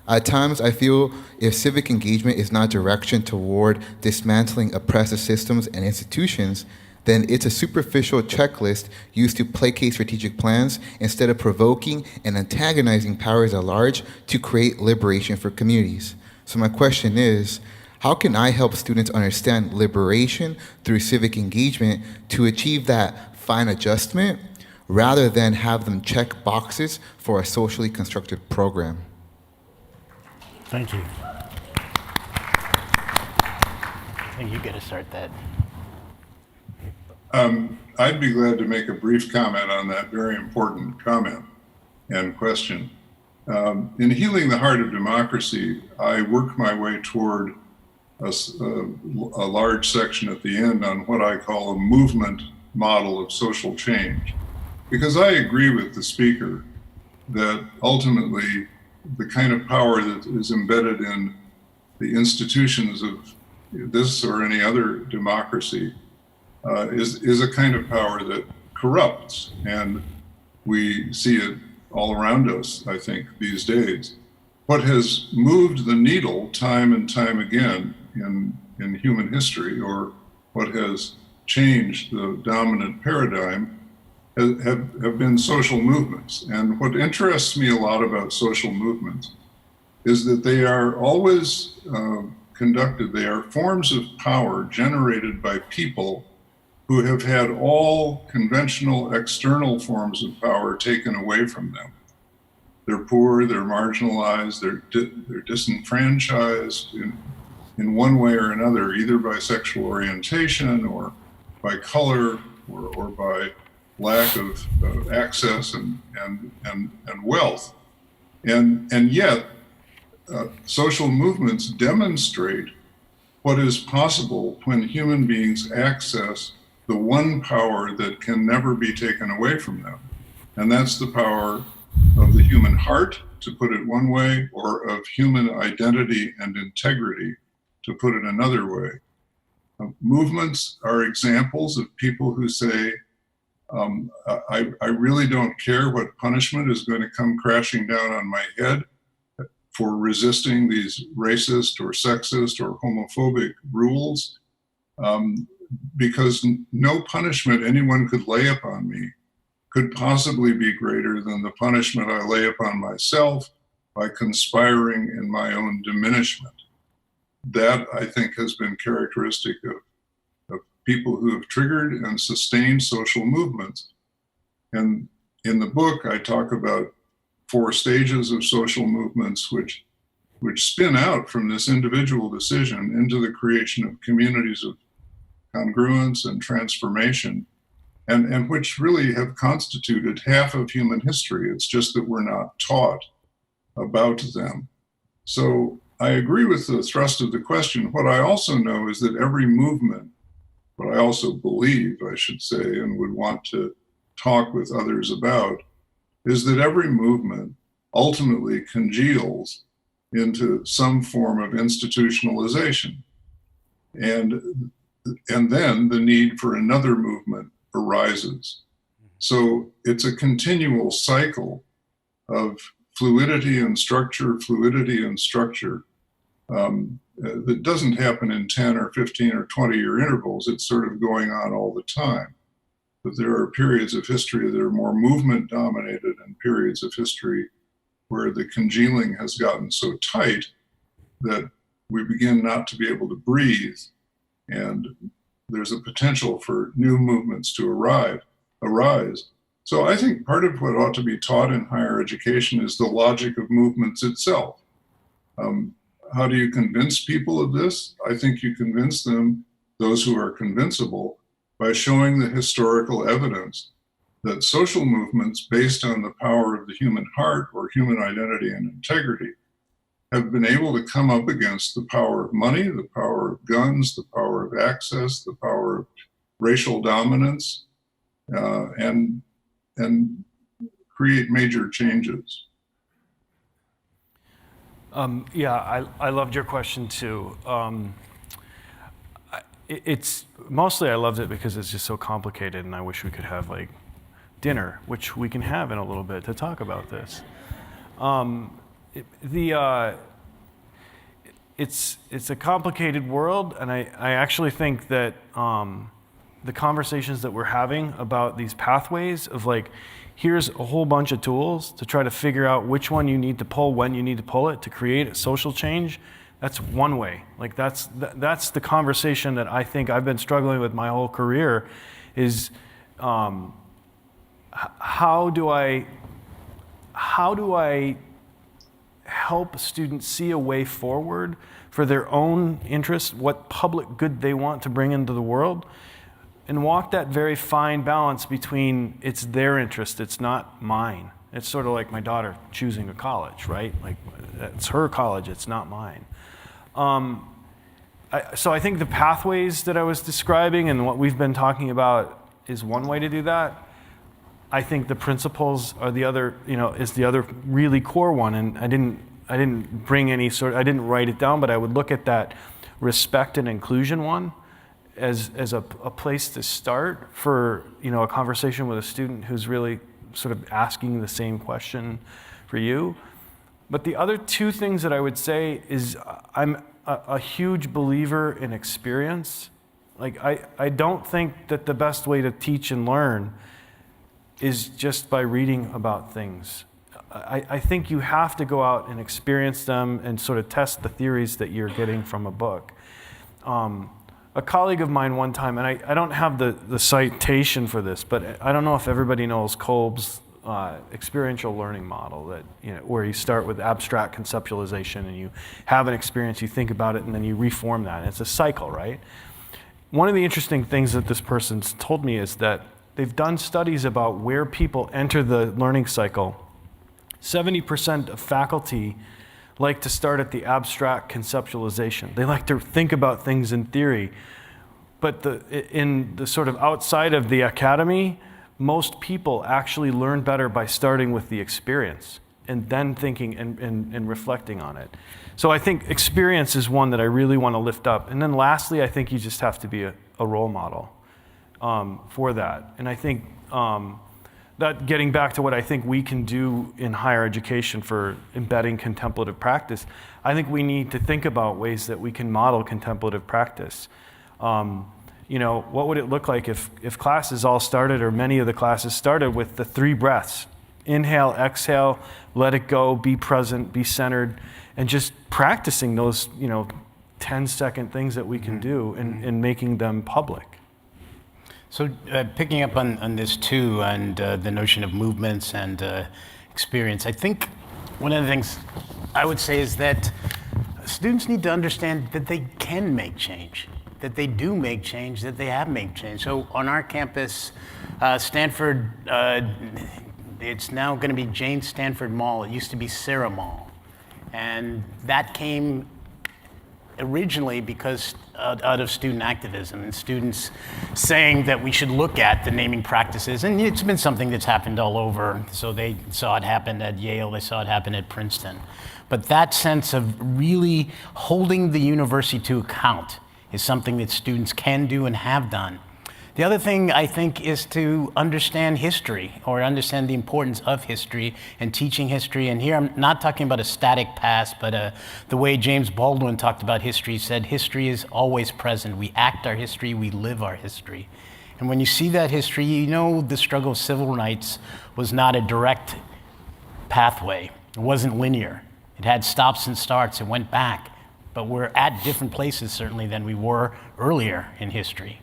At times, I feel if civic engagement is not direction toward dismantling oppressive systems and institutions, then it's a superficial checklist used to placate strategic plans instead of provoking and antagonizing powers at large to create liberation for communities. So my question is, how can I help students understand liberation through civic engagement to achieve that fine adjustment rather than have them check boxes for a socially constructed program? Thank you. I think you get to start that. I'd be glad to make a brief comment on that very important comment and question. In Healing the Heart of Democracy, I work my way toward a large section at the end on what I call a movement model of social change. Because I agree with the speaker that ultimately the kind of power that is embedded in the institutions of this or any other democracy is a kind of power that corrupts, and we see it all around us, I think, these days. What has moved the needle time and time again in human history, or what has changed the dominant paradigm, have been social movements. And what interests me a lot about social movements is that they are always conducted, they are forms of power generated by people who have had all conventional external forms of power taken away from them. They're poor, they're marginalized, they're disenfranchised in one way or another, either by sexual orientation or by color or by lack of access and wealth. And yet, social movements demonstrate what is possible when human beings access the one power that can never be taken away from them. And that's the power of the human heart, to put it one way, or of human identity and integrity, to put it another way. Movements are examples of people who say, I really don't care what punishment is going to come crashing down on my head for resisting these racist or sexist or homophobic rules, because no punishment anyone could lay upon me could possibly be greater than the punishment I lay upon myself by conspiring in my own diminishment. That, I think, has been characteristic of people who have triggered and sustained social movements. And in the book, I talk about 4 stages of social movements which spin out from this individual decision into the creation of communities of congruence and transformation, and which really have constituted half of human history. It's just that we're not taught about them. So I agree with the thrust of the question. What I also know is that every movement, what I also believe, I should say, and would want to talk with others about, is that every movement ultimately congeals into some form of institutionalization. And then the need for another movement arises. So it's a continual cycle of fluidity and structure, that doesn't happen in 10 or 15 or 20-year intervals. It's sort of going on all the time. But there are periods of history that are more movement dominated and periods of history where the congealing has gotten so tight that we begin not to be able to breathe. And there's a potential for new movements to arise. So I think part of what ought to be taught in higher education is the logic of movements itself. How do you convince people of this? I think you convince them, those who are convincible, by showing the historical evidence that social movements based on the power of the human heart or human identity and integrity have been able to come up against the power of money, the power of guns, the power of access, the power of racial dominance, and create major changes. Yeah, I loved your question too. It's mostly I loved it because it's just so complicated, and I wish we could have like dinner, which we can have in a little bit to talk about this. It's a complicated world, and I actually think that the conversations that we're having about these pathways of like, here's a whole bunch of tools to try to figure out which one you need to pull, when you need to pull it to create a social change. That's one way. Like that's the conversation that I think I've been struggling with my whole career is how do I help students see a way forward for their own interests, what public good they want to bring into the world, and walk that very fine balance between it's their interest, it's not mine. It's sort of like my daughter choosing a college, right? Like it's her college, it's not mine. So I think the pathways that I was describing and what we've been talking about is one way to do that. I think the principles are the other, is the other really core one. And I didn't bring any I didn't write it down, but I would look at that respect and inclusion one as a place to start for, a conversation with a student who's really sort of asking the same question for you. But the other two things that I would say is I'm a huge believer in experience. Like I don't think that the best way to teach and learn is just by reading about things. I think you have to go out and experience them and sort of test the theories that you're getting from a book. A colleague of mine one time, and I don't have the citation for this, but I don't know if everybody knows Kolb's experiential learning model, that where you start with abstract conceptualization and you have an experience, you think about it, and then you reform that. And it's a cycle, right? One of the interesting things that this person's told me is that they've done studies about where people enter the learning cycle. 70% of faculty like to start at the abstract conceptualization. They like to think about things in theory. But in the sort of outside of the academy, most people actually learn better by starting with the experience and then thinking and reflecting on it. So I think experience is one that I really want to lift up. And then lastly, I think you just have to be a role model for that. And I think that getting back to what I think we can do in higher education for embedding contemplative practice, I think we need to think about ways that we can model contemplative practice. what would it look like if classes all started, or many of the classes started, with the 3 breaths? Inhale, exhale, let it go, be present, be centered, and just practicing those, 10-second things that we can do and making them public. So picking up on this too, and the notion of movements and experience, I think one of the things I would say is that students need to understand that they can make change, that they do make change, that they have made change. So on our campus, Stanford, it's now going to be Jane Stanford Mall. It used to be Sarah Mall. And that came originally because out of student activism and students saying that we should look at the naming practices. And it's been something that's happened all over. So they saw it happen at Yale, they saw it happen at Princeton. But that sense of really holding the university to account is something that students can do and have done. The other thing, I think, is to understand history, or understand the importance of history and teaching history. And here I'm not talking about a static past, but the way James Baldwin talked about history, said history is always present. We act our history, we live our history. And when you see that history, you know the struggle of civil rights was not a direct pathway. It wasn't linear. It had stops and starts. It went back. But we're at different places, certainly, than we were earlier in history.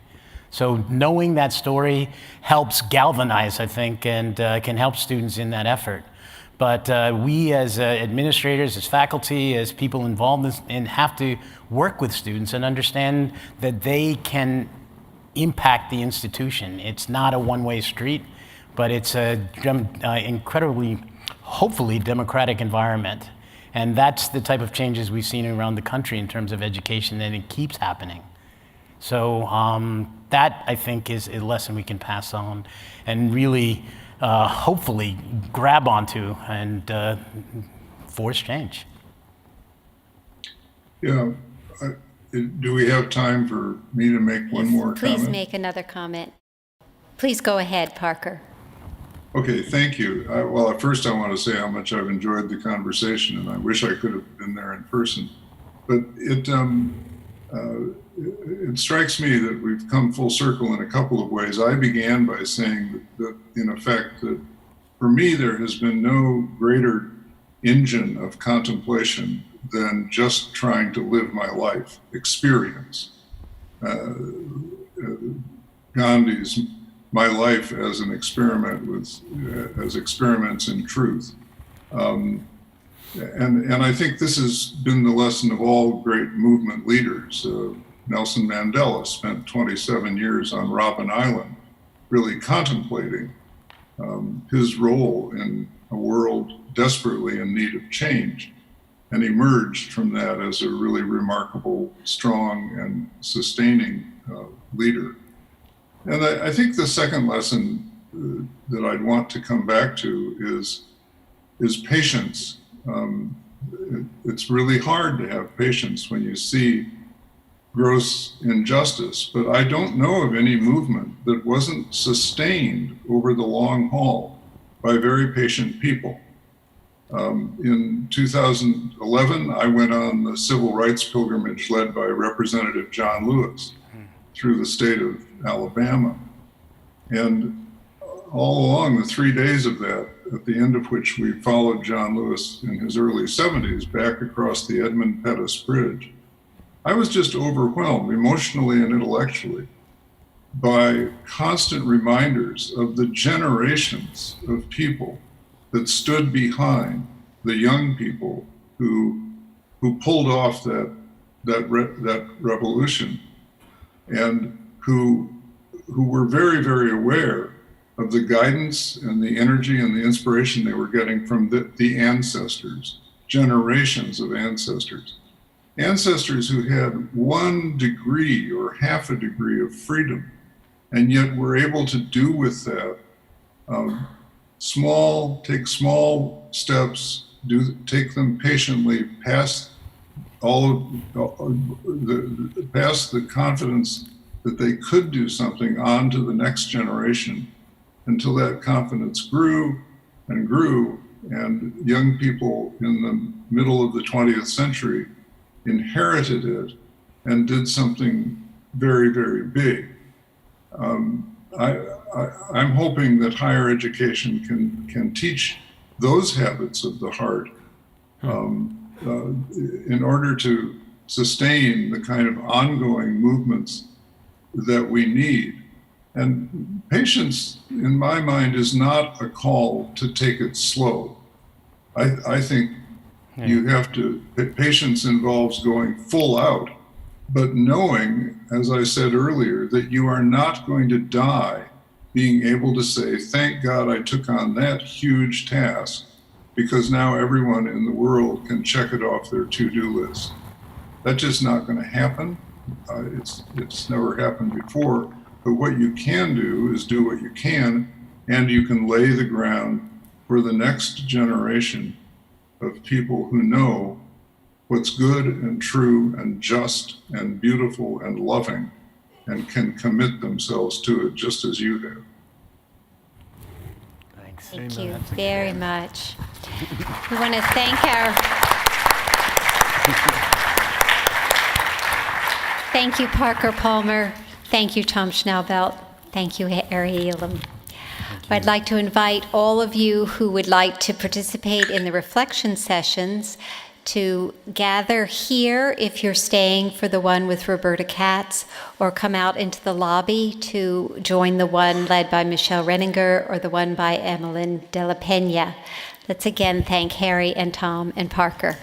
So knowing that story helps galvanize, I think, and can help students in that effort. But we as administrators, as faculty, as people involved in have to work with students and understand that they can impact the institution. It's not a one-way street, but it's an incredibly, hopefully, democratic environment. And that's the type of changes we've seen around the country in terms of education, and it keeps happening. So that, I think, is a lesson we can pass on and really, hopefully, grab onto and force change. Yeah. Do we have time for me to make one more comment? Please make another comment. Please go ahead, Parker. Okay, thank you. Well, at first I want to say how much I've enjoyed the conversation, and I wish I could have been there in person. But it strikes me that we've come full circle in a couple of ways. I began by saying that in effect, that for me, there has been no greater engine of contemplation than just trying to live my life, experience. Gandhi's my life as an experiment as experiments in truth. And I think this has been the lesson of all great movement leaders. Nelson Mandela spent 27 years on Robben Island, really contemplating his role in a world desperately in need of change, and emerged from that as a really remarkable, strong, and sustaining leader. And I think the second lesson that I'd want to come back to is patience. It's really hard to have patience when you see gross injustice, but I don't know of any movement that wasn't sustained over the long haul by very patient people. In 2011, I went on the civil rights pilgrimage led by Representative John Lewis through the state of Alabama. And all along the 3 days of that, at the end of which we followed John Lewis in his early 70s back across the Edmund Pettus Bridge, I was just overwhelmed emotionally and intellectually by constant reminders of the generations of people that stood behind the young people who pulled off that revolution, and who were very, very aware of the guidance and the energy and the inspiration they were getting from the ancestors, generations of ancestors who had 1 degree or half a degree of freedom, and yet were able to do with that take small steps, take them patiently past past the confidence that they could do something on to the next generation, until that confidence grew and grew, and young people in the middle of the 20th century inherited it and did something very, very big. I'm hoping that higher education can teach those habits of the heart in order to sustain the kind of ongoing movements that we need. And patience, in my mind, is not a call to take it slow. I think you have to, patience involves going full out, but knowing, as I said earlier, that you are not going to die being able to say, thank God I took on that huge task, because now everyone in the world can check it off their to-do list. That's just not going to happen. It's never happened before. But what you can do is do what you can, and you can lay the ground for the next generation of people who know what's good and true and just and beautiful and loving, and can commit themselves to it just as you have. Thanks. Thank you very much. We want to thank our... Thank you, Parker Palmer. Thank you, Tom Schnaubelt. Thank you, HarryElam. I'd like to invite all of you who would like to participate in the reflection sessions to gather here if you're staying for the one with Roberta Katz, or come out into the lobby to join the one led by Michelle Renninger or the one by Emeline de la Pena. Let's again thank Harry and Tom and Parker.